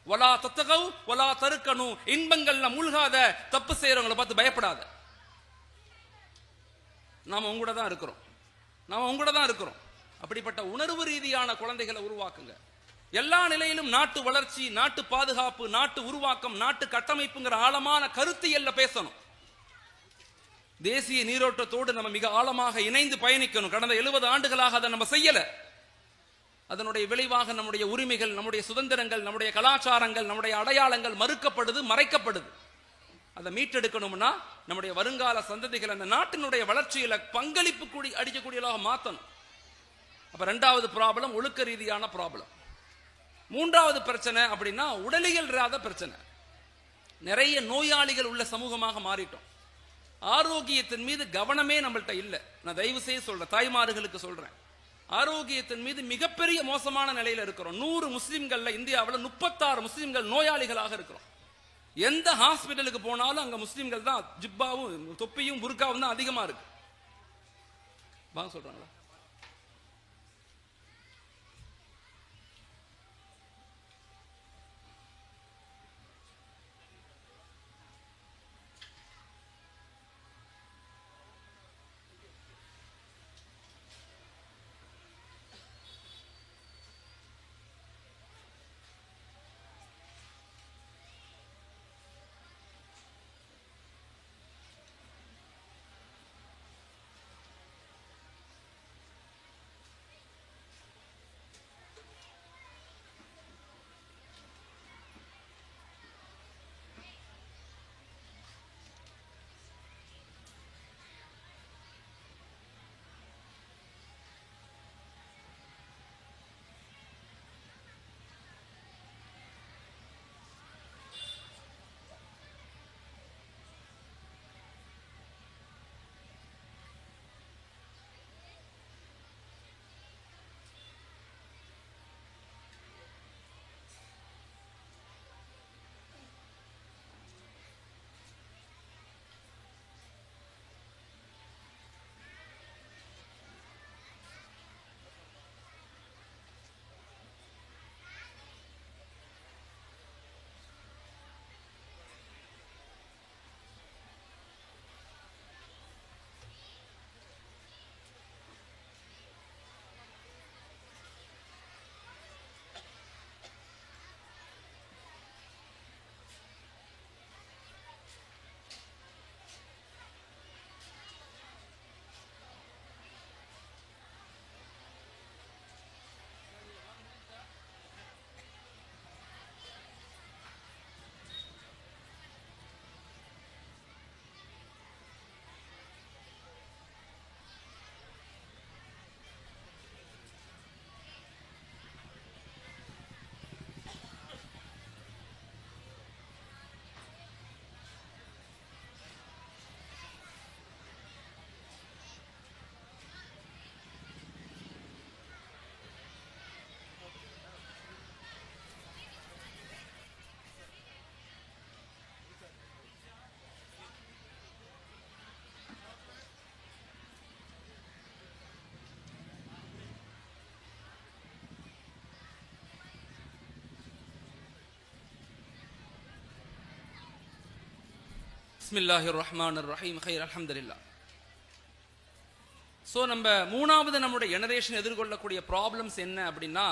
[SPEAKER 2] வலா தத்தகவ் வலா தருக்கனு. இன்பங்கள்ல மூழ்காத, தப்பு செய்யறவங்களை பார்த்து பயப்படாத. நாம உங்களோட தான் இருக்கிறோம், நாம உங்களோட தான் இருக்கிறோம். அப்படிப்பட்ட உணர்வு ரீதியான குழந்தைகளை உருவாக்குங்க. எல்லா நிலையிலும் நாட்டு வளர்ச்சி, நாட்டு பாதுகாப்பு, நாட்டு உருவாக்கம், நாட்டு கட்டமைப்புங்கிற ஆழமான கருத்தியல்ல பேசணும். தேசிய நீரோட்டத்தோடு நம்ம மிக ஆழமாக இணைந்து பயணிக்கணும். கடந்த 70 ஆண்டுகளாக அதை நம்ம செய்யல. அதனுடைய விளைவாக நம்முடைய உரிமைகள், நம்முடைய சுதந்திரங்கள், நம்முடைய கலாச்சாரங்கள், நம்முடைய அடையாளங்கள் மறுக்கப்படுது, மறைக்கப்படுது. அதை மீட்டெடுக்கணும்னா நம்முடைய வருங்கால சந்ததிகள் அந்த நாட்டினுடைய வளர்ச்சியில பங்களிப்பு அடிக்கக்கூடியதாக மாற்றணும். அப்ப 2வது ப்ராப்ளம் ஒழுக்க ரீதியான ப்ராப்ளம். 3வது பிரச்சனை அப்படின்னா உடலியல் இல்லாத பிரச்சனை. நிறைய நோயாளிகள் உள்ள சமூகமாக மாறிட்டோம். ஆரோக்கியத்தின் மீது கவனமே நம்மள்ட்ட இல்லை. நான் தயவு செய்து சொல்றேன், தாய்மார்களுக்கு சொல்றேன், ஆரோக்கியத்தின் மீது மிகப்பெரிய மோசமான நிலையில இருக்கிறோம். 100 முஸ்லிம்கள்ல இந்தியாவில் 36 முஸ்லிம்கள் நோயாளிகளாக இருக்கிறோம். எந்த ஹாஸ்பிட்டலுக்கு போனாலும் அங்க முஸ்லிம்கள் தான், ஜிப்பாவும் தொப்பியும் புர்காவும் தான் அதிகமா இருக்கு. வாங்க சொல்றாங்களா? பிஸ்மில்லாஹிர் ரஹ்மானிர் ரஹீம். ஹைர், அல்ஹம்துலில்லாஹ். ஸோ நம்ம மூணாவது நம்முடைய ஜெனரேஷன் எதிர்கொள்ளக்கூடிய ப்ராப்ளம்ஸ் என்ன அப்படின்னா,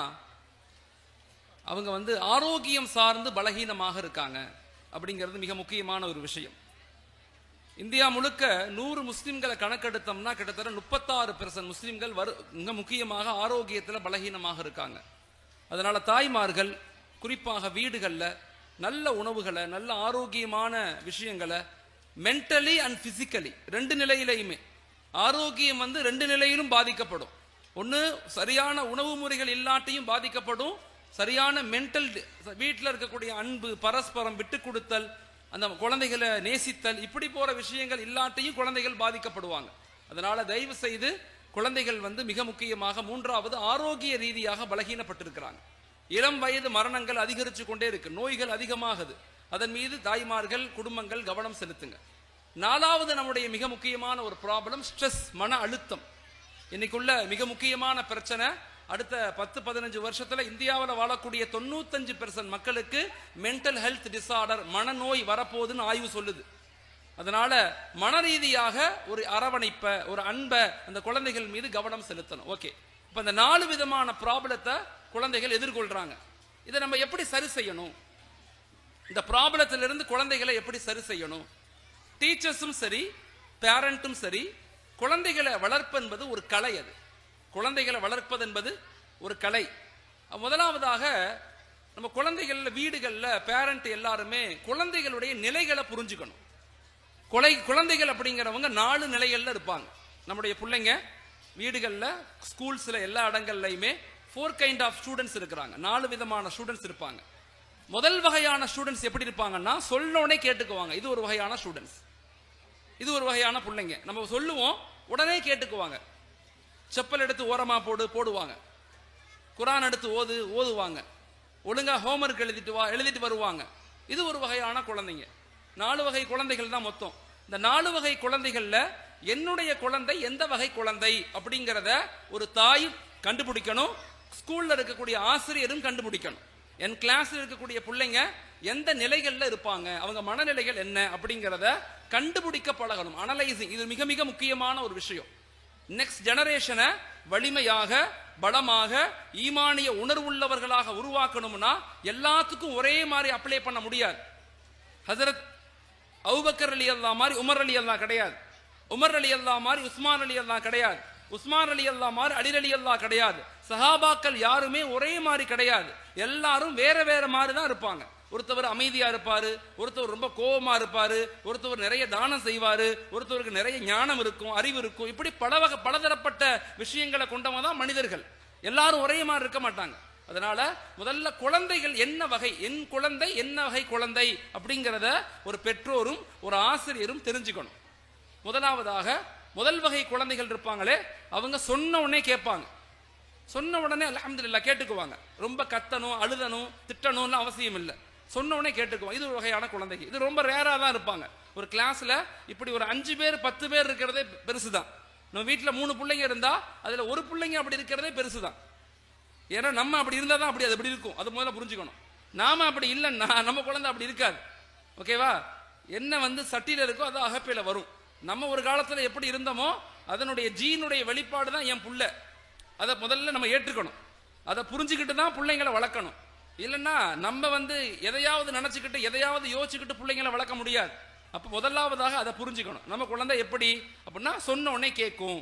[SPEAKER 2] அவங்க ஆரோக்கியம் சார்ந்து பலகீனமாக இருக்காங்க அப்படிங்கிறது மிக முக்கியமான ஒரு விஷயம். இந்தியா முழுக்க 100 முஸ்லிம்களை கணக்கெடுத்தோம்னா கிட்டத்தட்ட 36% முஸ்லிம்கள் மிக முக்கியமாக ஆரோக்கியத்தில் பலகீனமாக இருக்காங்க. அதனால தாய்மார்கள் குறிப்பாக வீடுகளில் நல்ல உணவுகளை, நல்ல ஆரோக்கியமான விஷயங்களை, மென்டலி அண்ட் பிசிக்கலி ரெண்டு நிலையிலையுமே, ஆரோக்கியம் 2 நிலையிலும் பாதிக்கப்படும். ஒன்று, சரியான உணவு முறைகள் இல்லாட்டியும் பாதிக்கப்படும். சரியான மென்டல், வீட்டில் இருக்கக்கூடிய அன்பு, பரஸ்பரம் விட்டு கொடுத்தல், அந்த குழந்தைகளை நேசித்தல், இப்படி போற விஷயங்கள் இல்லாட்டியும் குழந்தைகள் பாதிக்கப்படுவாங்க. அதனால தயவு செய்து குழந்தைகள் மிக முக்கியமாக மூன்றாவது ஆரோக்கிய ரீதியாக பலகீனப்பட்டிருக்கிறாங்க. இளம் வயது மரணங்கள் அதிகரித்து கொண்டே இருக்கு, நோய்கள் அதிகமாகுது. அதன் மீது தாய்மார்கள், குடும்பங்கள் கவனம் செலுத்துங்க. 4வது நம்முடைய மிக முக்கியமான ஒரு ப்ராப்ளம் ஸ்ட்ரெஸ், மன அழுத்தம். இன்னைக்குள்ள மிக முக்கியமான பிரச்சனை. அடுத்த 10-15 வருஷத்துல இந்தியாவில் வாழக்கூடிய 95% மக்களுக்கு மென்டல் ஹெல்த் டிசார்டர், மனநோய் வரப்போகுதுன்னு ஆய்வு சொல்லுது. அதனால மன ரீதியாக ஒரு அரவணைப்பை, ஒரு அன்பை அந்த குழந்தைகள் மீது கவனம் செலுத்தணும். ஓகே, இப்ப இந்த 4 விதமான ப்ராப்ளத்தை குழந்தைகள் எதிர்கொள்றாங்க. இதை நம்ம எப்படி சரி செய்யணும்? இந்த ப்ராப்ளத்திலிருந்து குழந்தைகளை எப்படி சரி செய்யணும்? டீச்சர்ஸும் சரி, பேரண்ட்டும் சரி, குழந்தைகளை வளர்ப்பு என்பது ஒரு கலை. அது குழந்தைகளை வளர்ப்பது என்பது ஒரு கலை. முதலாவதாக நம்ம குழந்தைகள் வீடுகளில் பேரண்ட் எல்லாருமே குழந்தைகளுடைய நிலைகளை புரிஞ்சுக்கணும். குழந்தைகள் அப்படிங்கிறவங்க 4 நிலைகள்ல இருப்பாங்க. நம்முடைய பிள்ளைங்க வீடுகளில், ஸ்கூல்ஸ்ல, எல்லா இடங்கள்லையுமே 4 கைண்ட் ஆஃப் ஸ்டூடெண்ட்ஸ் இருக்கிறாங்க. 4 விதமான ஸ்டூடெண்ட்ஸ் இருப்பாங்க. முதல் வகையான ஸ்டூடெண்ட்ஸ் எப்படி இருப்பாங்கன்னா, சொல்லோனே கேட்டுக்குவாங்க. இது ஒரு வகையான ஸ்டூடெண்ட்ஸ். இது ஒரு வகையான பிள்ளைங்க. நம்ம சொல்லுவோம், உடனே கேட்டுக்குவாங்க. செப்பல் எடுத்து ஓரமா போடுவாங்க. குரான் எடுத்து ஓதுவாங்க. ஒழுங்கா ஹோம்ஒர்க் எழுதிட்டு வருவாங்க. இது ஒரு வகையான குழந்தைங்க. 4 வகை குழந்தைகள் தான் மொத்தம். இந்த 4 வகை குழந்தைகள்ல என்னுடைய குழந்தை எந்த வகை குழந்தை அப்படிங்கிறத ஒரு தாய் கண்டுபிடிக்கணும். ஸ்கூல்ல இருக்கக்கூடிய ஆசிரியரும் கண்டுபிடிக்கணும். என் கிளாஸ்ல இருக்கக்கூடிய பிள்ளைங்க எந்த நிலைகள்ல இருப்பாங்க, அவங்க மனநிலைகள் என்ன அப்படிங்கிறத கண்டுபிடிக்க பழகணும். அனலைசிங், இது மிக மிக முக்கியமான ஒரு விஷயம். நெக்ஸ்ட் ஜெனரேஷனை வலிமையாக, பலமாக, ஈமானிய உணர்வுள்ளவர்களாக உருவாக்கணும்னா எல்லாத்துக்கும் ஒரே மாதிரி அப்ளை பண்ண முடியாது. ஹஜரத் அபூபக்கர் ரலியல்லாஹு மாதிரி உமர் ரலியல்லாஹு கிடையாது. உமர் ரலியல்லாஹு மாதிரி உஸ்மான் ரலியல்லாஹு கிடையாது. உஸ்மான் ரலியல்லாஹு மாதிரி அலி ரலியல்லாஹு கிடையாது. சஹாபாக்கள் யாருமே ஒரே மாதிரி கிடையாது. எல்லாரும் வேற வேற மாதிரி தான் இருப்பாங்க. ஒருத்தவர் அமைதியா இருப்பாரு, ஒருத்தவர் ரொம்ப கோபமா இருப்பாரு, ஒருத்தவர் நிறைய தானம் செய்வாரு, ஒருத்தவருக்கு நிறைய ஞானம் இருக்கும், அறிவு இருக்கும். இப்படி பலதரப்பட்ட விஷயங்களை கொண்டவங்க தான் மனிதர்கள். எல்லாரும் ஒரே மாதிரி இருக்க மாட்டாங்க. அதனால முதல்ல குழந்தைகள் என்ன வகை, என் குழந்தை என்ன வகை குழந்தை அப்படிங்கிறத ஒரு பெற்றோரும் ஒரு ஆசிரியரும் தெரிஞ்சுக்கணும். முதலாவதாக முதல் வகை குழந்தைகள் இருப்பாங்களே, அவங்க சொன்ன உடனே கேட்பாங்க. சொன்ன உடனே அல்ஹம்துலில்லாஹ் கேட்டுக்குவாங்க. ரொம்ப கத்தணும், அழுதணும், திட்டணும்னு அவசியம் இல்லை. சொன்ன உடனே கேட்டுக்குவாங்க. இது ஒரு வகையான குழந்தைங்க. இது ரொம்ப ரேரா தான் இருப்பாங்க. ஒரு கிளாஸ்ல இப்படி ஒரு 5 பேர் 10 பேர் இருக்கிறதே பெருசுதான். நம்ம வீட்டில் 3 பிள்ளைங்க இருந்தா அதுல ஒரு பிள்ளைங்க அப்படி இருக்கிறதே பெருசுதான். ஏன்னா நம்ம அப்படி இருந்தா தான் அது அப்படி இருக்கும். அது முதல்ல புரிஞ்சுக்கணும். நாம அப்படி இல்லைன்னா நம்ம குழந்தை அப்படி இருக்காது. ஓகேவா? என்ன சட்டியில இருக்கோ அது அகப்பையில வரும். நம்ம ஒரு காலத்துல எப்படி இருந்தோமோ அதனுடைய ஜீனுடைய வெளிப்பாடு தான் என் புள்ள. அதை முதல்ல நம்ம ஏற்றுக்கணும். அதை புரிஞ்சுக்கிட்டு தான் பிள்ளைங்களை வளர்க்கணும். இல்லைன்னா நம்ம எதையாவது நினைச்சுக்கிட்டு எதையாவது யோசிச்சுக்கிட்டு பிள்ளைங்களை வளர்க்க முடியாது. அப்ப முதலாவதாக அதை புரிஞ்சுக்கணும். நம்ம குழந்தை எப்படி அப்படின்னா சொன்ன உடனே கேட்கும்.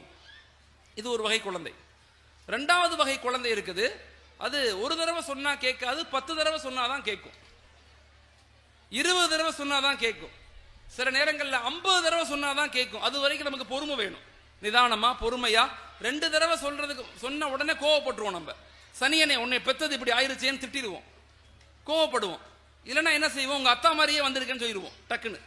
[SPEAKER 2] இது ஒரு வகை குழந்தை. 2வது வகை குழந்தை இருக்குது. அது ஒரு தடவை சொன்னா கேட்காது, 10 தடவை சொன்னாதான் கேட்கும், 20 தடவை சொன்னாதான் கேட்கும், சில நேரங்கள்ல 50 தடவை சொன்னாதான் கேட்கும். அது வரைக்கும் நமக்கு பொறுமை வேணும். நிதானமா, பொறுமையா. 2 தடவை சொன்ன உடனே கோவப்பட்டுருவோம். நம்ம சனியனே உன்னை பெத்தது இப்படி ஆயிருச்சேன்னு திட்டிடுவோம், கோவப்படுவோம். இல்லைன்னா என்ன செய்வோம், உங்க அத்தா மாதிரியே வந்திருக்கேன்னு சொல்லிடுவோம் டக்குன்னு.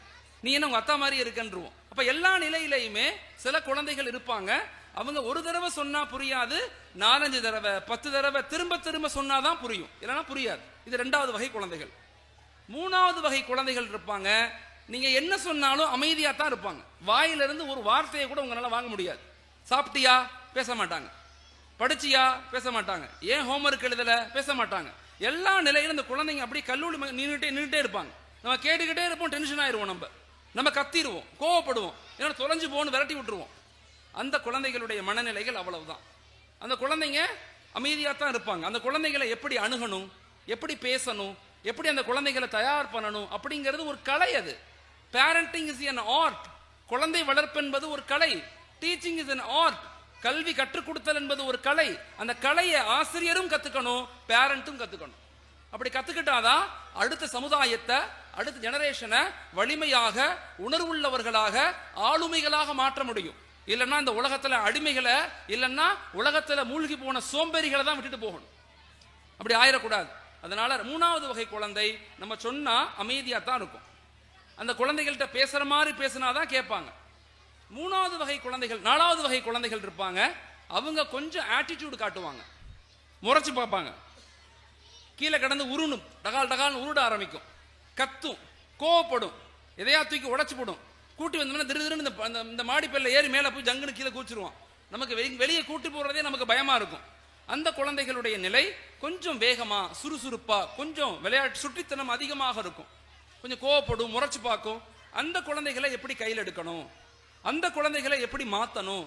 [SPEAKER 2] நீ என்ன உங்க அத்தா மாதிரியே இருக்கன்றுவோம். அப்ப எல்லா நிலையிலையுமே சில குழந்தைகள் இருப்பாங்க. அவங்க ஒரு தடவை சொன்னா புரியாது, 4-5 தடவை 10 தடவை திரும்ப திரும்ப சொன்னாதான் புரியும், இல்லைன்னா புரியாது. இது 2வது வகை குழந்தைகள். 3வது வகை குழந்தைகள் இருப்பாங்க. நீங்க என்ன சொன்னாலும் அமைதியா தான் இருப்பாங்க. வாயிலிருந்து ஒரு வார்த்தையை கூட உங்களால வாங்க முடியாது. சாப்பிட்டியா பேச மாட்டாங்க, படிச்சியா பேச மாட்டாங்க, ஏன் ஹோம்ஒர்க் எழுதல பேச மாட்டாங்க. எல்லா நிலையிலும் இந்த குழந்தைங்க அப்படி கல்லூரி நின்றுட்டே இருப்பாங்க. நம்ம கேட்டுக்கிட்டே இருப்போம், டென்ஷன் ஆயிருவோம். நம்ம நம்ம கத்திடுவோம், கோவப்படுவோம், ஏன்னா தொலைஞ்சு போன்னு விரட்டி விட்டுருவோம். அந்த குழந்தைகளுடைய மனநிலைகள் அவ்வளவுதான். அந்த குழந்தைங்க அமைதியாத்தான் இருப்பாங்க. அந்த குழந்தைகளை எப்படி அணுகணும், எப்படி பேசணும், எப்படி அந்த குழந்தைகளை தயார் பண்ணணும் அப்படிங்கிறது ஒரு கலை. அது பேரண்டிங் இஸ் an art. குழந்தை வளர்ப்பு என்பது ஒரு கலை. Teaching is an art. கல்வி கற்றுக் கொடுத்தல் என்பது ஒரு கலை. அந்த கலையை ஆசிரியரும் கத்துக்கணும், பேரண்ட்டும் கத்துக்கணும். அப்படி கத்துக்கிட்டாதான் அடுத்த சமுதாயத்தை, அடுத்த ஜெனரேஷனை வலிமையாக, உணர்வுள்ளவர்களாக, ஆளுமைகளாக மாற்ற முடியும். இல்லைன்னா இந்த உலகத்துல அடிமைகளை, இல்லைன்னா உலகத்துல மூழ்கி போன சோம்பேறிகளை தான் விட்டுட்டு போகணும். அப்படி ஆயிடக்கூடாது. அதனால 3வது வகை குழந்தை நம்ம சொன்னா அமைதியா தான் இருக்கும். அந்த குழந்தைகள்கிட்ட பேசுற மாதிரி பேசினாதான் கேட்பாங்க. 3வது வகை குழந்தைகள், 4வது வகை குழந்தைகள் இருப்பாங்க. அவங்க கொஞ்சம் ஆட்டிடியூட் காட்டுவாங்க, முறைச்சு பார்ப்பாங்க, கீழே கடந்து உருணும், டகால் டகால்னு உருட ஆரம்பிக்கும், கத்தும், கோவப்படும், எதையா தூக்கி உடைச்சு போடும். கூட்டி வந்தோம்னா திரு இந்த மாடிப்பல்ல ஏறி மேலே போய் ஜங்குன்னு கீழே கூச்சிருவான். நமக்கு வெளியே கூட்டி போடுறதே நமக்கு பயமா இருக்கும். அந்த குழந்தைகளுடைய நிலை கொஞ்சம் வேகமா, சுறுசுறுப்பா, கொஞ்சம் விளையாட்டு சுட்டித்தனம் அதிகமாக இருக்கும், கொஞ்சம் கோவப்படும், முறைச்சு பார்க்கும். அந்த குழந்தைகளை எப்படி கையில் எடுக்கணும், அந்த குழந்தைகளை எப்படி மாத்தணும்?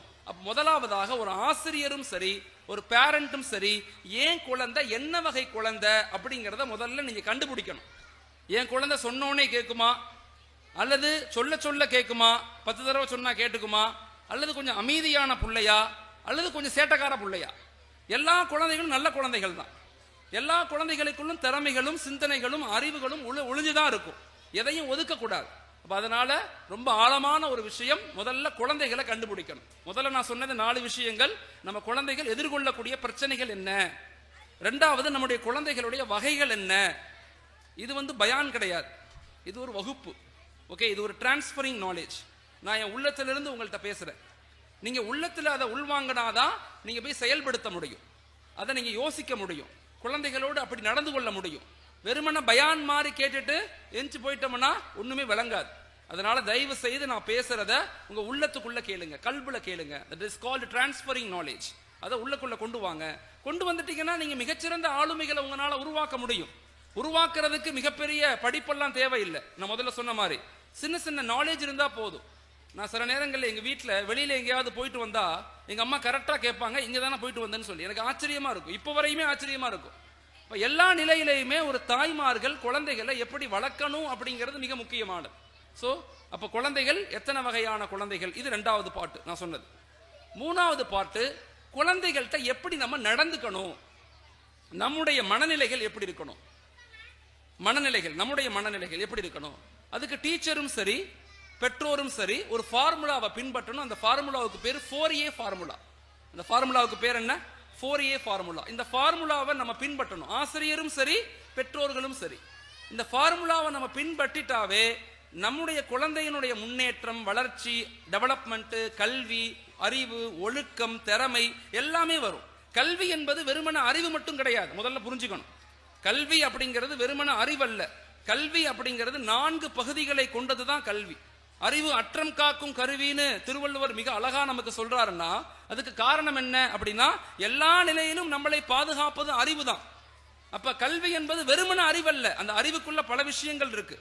[SPEAKER 2] முதலாவதாக ஒரு ஆசிரியரும் சரி, ஒரு பேரண்ட்டும் சரி, ஏன் குழந்தை என்ன வகை குழந்தை அப்படிங்கிறத முதல்ல நீங்க கண்டுபிடிக்கணும். என் குழந்தை சொன்னோன்னே கேட்குமா, அல்லது சொல்ல சொல்ல கேட்குமா, 10 தடவை சொன்னா கேட்டுக்குமா, அல்லது கொஞ்சம் அமைதியான பிள்ளையா, அல்லது கொஞ்சம் சேட்டக்கார பிள்ளையா? எல்லா குழந்தைகளும் நல்ல குழந்தைகள் தான். எல்லா குழந்தைகளுக்குள்ளும் திறமைகளும் சிந்தனைகளும் அறிவுகளும் ஒளிஞ்சுதான் இருக்கும். எதையும் ஒதுக்க கூடாது. அதனால ரொம்ப ஆழமான ஒரு விஷயம், முதல்ல குழந்தைகளை கண்டுபிடிக்கணும். முதல்ல நான் சொன்னது 4 விஷயங்கள். நம்ம குழந்தைகள் எதிர்கொள்ளக்கூடிய பிரச்சனைகள் என்ன, 2வது நம்முடைய குழந்தைகளுடைய வகைகள் என்ன. இது பயான் கிடையாது, இது ஒரு வகுப்பு. ஓகே, இது ஒரு டிரான்ஸ்பரிங் நாலேஜ். நான் என் உள்ளத்திலிருந்து உங்கள்கிட்ட பேசுறேன். நீங்க உள்ளத்துல அதை உள்வாங்கினாதான் நீங்க போய் செயல்படுத்த முடியும், அதை நீங்க யோசிக்க முடியும், குழந்தைகளோடு அப்படி நடந்து கொள்ள முடியும். வெறுமன பயான் மாதிரி கேட்டுட்டு எஞ்சி போயிட்டோம்னா ஒண்ணுமே விளங்காது. அதனால தயவு செய்து நான் பேசுறத உங்க உள்ளத்துக்குள்ள கேளுங்க, கல்புல கேளுங்க. That is called transferring knowledge. அதை உள்ளக்குள்ள கொண்டு வாங்க. கொண்டு வந்துட்டீங்கன்னா நீங்க மிகச்சிறந்த ஆளுமைகளை உங்களால உருவாக்க முடியும். உருவாக்குறதுக்கு மிகப்பெரிய படிப்பெல்லாம் தேவையில்லை. நான் முதல்ல சொன்ன மாதிரி சின்ன சின்ன நாலேஜ் இருந்தா போதும். நான் சில நேரங்களில் எங்க வீட்டுல வெளியில எங்கேயாவது போயிட்டு வந்தா எங்க அம்மா கரெக்டா கேட்பாங்க, இங்க தானே போயிட்டு வந்தேன்னு சொல்லி. எனக்கு ஆச்சரியமா இருக்கும், இப்ப வரையுமே ஆச்சரியமா இருக்கும். எல்லா நிலையிலையுமே ஒரு தாய்மார்கள் குழந்தைகளை எப்படி வளர்க்கணும் அப்படிங்கிறது மிக முக்கியமானது. சோ அப்ப குழந்தைகள் எத்தனை வகையான குழந்தைகள், இது 2வது பாட்டு நான் சொன்னது. 3வது பாட்டு, குழந்தைகள்கிட்ட எப்படி நம்ம நடந்துக்கணும், நம்முடைய மனநிலைகள் எப்படி இருக்கணும், நம்முடைய மனநிலைகள் எப்படி இருக்கணும். அதுக்கு டீச்சரும் சரி, பெற்றோரும் சரி, ஒரு ஃபார்முலாவை பின்பற்றணும். அந்த ஃபார்முலாவுக்கு பேர் 4A ஃபார்முலா. அந்த ஃபார்முலாவுக்கு பேர் என்ன? 4A formula. இந்த ஃபார்முலாவை நம்ம பின்பற்றணும், ஆசிரியரும் சரி, பெற்றோர்களும் சரி. இந்த ஃபார்முலாவை நம்ம பின்பற்றிட்டாவே நம்முடைய குழந்தையினுடைய முன்னேற்றம், வளர்ச்சி, டெவலப்மெண்ட், கல்வி, அறிவு, ஒழுக்கம், திறமை எல்லாமே வரும். கல்வி என்பது வெறுமன அறிவு மட்டும் கிடையாது, முதல்ல புரிஞ்சுக்கணும். கல்வி அப்படிங்கிறது வெறுமன அறிவல்ல. கல்வி அப்படிங்கிறது 4 பகுதிகளை கொண்டதுதான் கல்வி. அறிவு அற்றம் காக்கும் கருவின்னு திருவள்ளுவர் மிக அழகா நமக்கு சொல்றாருன்னா அதுக்கு காரணம் என்ன அப்படின்னா, எல்லா நிலையிலும் நம்மளை பாதுகாப்பது அறிவு தான். அப்ப கல்வி என்பது வெறுமன அறிவல்ல, அந்த அறிவுக்குள்ள பல விஷயங்கள் இருக்கு.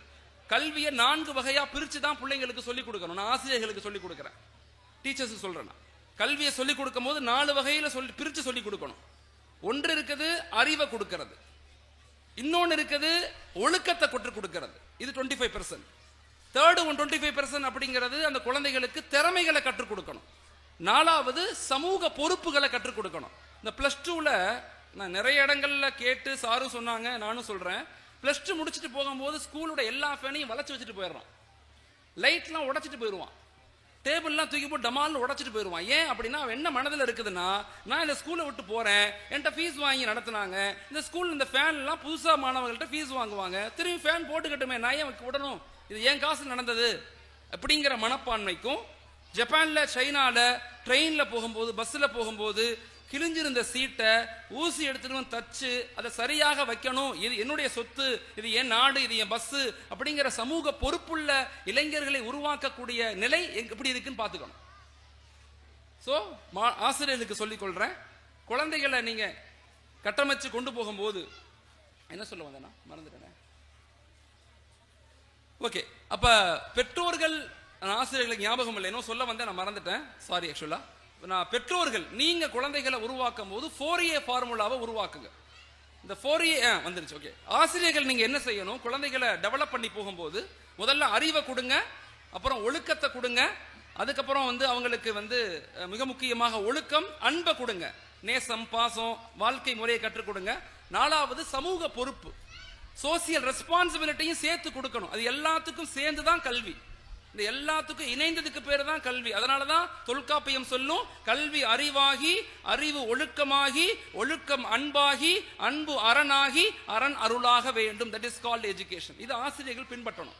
[SPEAKER 2] கல்வியை 4 வகையா பிரிச்சு தான் பிள்ளைங்களுக்கு சொல்லிக் கொடுக்கணும். நான் ஆசிரியர்களுக்கு சொல்லிக் கொடுக்கிறேன், டீச்சர்ஸ் சொல்றேன். கல்வியை சொல்லிக் கொடுக்கும் போது 4 வகையில பிரிச்சு சொல்லிக் கொடுக்கணும். ஒன்று இருக்குது அறிவை கொடுக்கிறது, இன்னொன்னு இருக்குது ஒழுக்கத்தை கற்றுக் கொடுக்கிறது, இது 25%. தேர்டு 25% அப்படிங்கிறது அந்த குழந்தைகளுக்கு திறமைகளை கற்றுக் கொடுக்கணும். 4வது சமூக பொறுப்புகளை கற்றுக் கொடுக்கணும். இந்த +2ல நான் நிறைய இடங்கள்ல கேட்டு சாரும் சொன்னாங்க, நானும் சொல்றேன். +2 முடிச்சுட்டு போகும்போது ஸ்கூலோட எல்லா ஃபேனையும் வளைச்சு வச்சுட்டு போயிடுறான், லைட்லாம் உடைச்சிட்டு போயிடுவான், டேபிள்லாம் தூக்கி போட்டு டமால்னு உடைச்சிட்டு போயிடுவான். ஏன் அப்படின்னா அவன் என்ன மனதில் இருக்குதுன்னா, நான் இந்த ஸ்கூலை விட்டு போறேன், என்கிட்ட ஃபீஸ் வாங்கி நடத்தினாங்க, இந்த ஸ்கூல் இந்த ஃபேன்லாம் புதுசா மாணவர்கள்ட்ட ஃபீஸ் வாங்குவாங்க, திரும்பி ஃபேன் போட்டுக்கட்டுமே, நான் ஏன் விடணும், இது ஏன் காசு நடந்தது அப்படிங்கிற மனப்பான்மைக்கும், ஜப்பான்ல, சைனால ட்ரெயின்ல போகும்போது, பஸ்ல போகும்போது கிழிஞ்சிருந்த சீட்டை ஊசி எடுத்துட்டு தச்சு அதை சரியாக வைக்கணும், இது என்னுடைய சொத்து, இது என் நாடு, இது என் பஸ் அப்படிங்கிற சமூக பொறுப்புள்ள இளைஞர்களை உருவாக்கக்கூடிய நிலை எப்படி இருக்குன்னு பார்த்துக்கணும். ஸோ ஆசிரியர்களுக்கு சொல்லிக் கொள்றேன், குழந்தைகளை நீங்க கட்டமைச்சு கொண்டு போகும்போது என்ன சொல்ல வந்தேன்னா மறந்துட்டேன். ஓகே, அப்ப பெற்றோர்கள், ஆசிரியர்களுக்கு ஞாபகம் இல்லை, இன்னும் சொல்ல வந்தேன், நான் மறந்துட்டேன், சாரி. ஆக்சுவலா நான் பெற்றோர்கள், நீங்க குழந்தைகளை உருவாக்கும் போது 4A ஃபார்முலாவை உருவாக்குங்க. இந்த 4A வந்துருச்சு. ஓகே, ஆசிரியர்கள் நீங்க என்ன செய்யணும், குழந்தைகளை டெவலப் பண்ணி போகும்போது முதல்ல அறிவை கொடுங்க, அப்புறம் ஒழுக்கத்தை கொடுங்க, அதுக்கப்புறம் அவங்களுக்கு மிக முக்கியமாக ஒழுக்கம், அன்பை கொடுங்க, நேசம், பாசம், வாழ்க்கை முறையை கற்றுக் கொடுங்க. 4வது சமூக பொறுப்பு, சோசியல் ரெஸ்பான்சிபிலிட்டியும் சேர்த்து கொடுக்கணும். அது எல்லாத்துக்கும் சேர்ந்து தான் கல்வி. இந்த எல்லாத்துக்கும் இணைந்ததுக்கு பேரு தான் கல்வி. அதனாலதான் தொல்காப்பியம் சொல்லும், கல்வி அறிவாகி, அறிவு ஒழுக்கமாகி, ஒழுக்கம் அன்பாகி, அன்பு அரணாகி, அரண் அருளாக வேண்டும். That is called education. இது ஆசிரியர்கள் பின்பற்றணும்.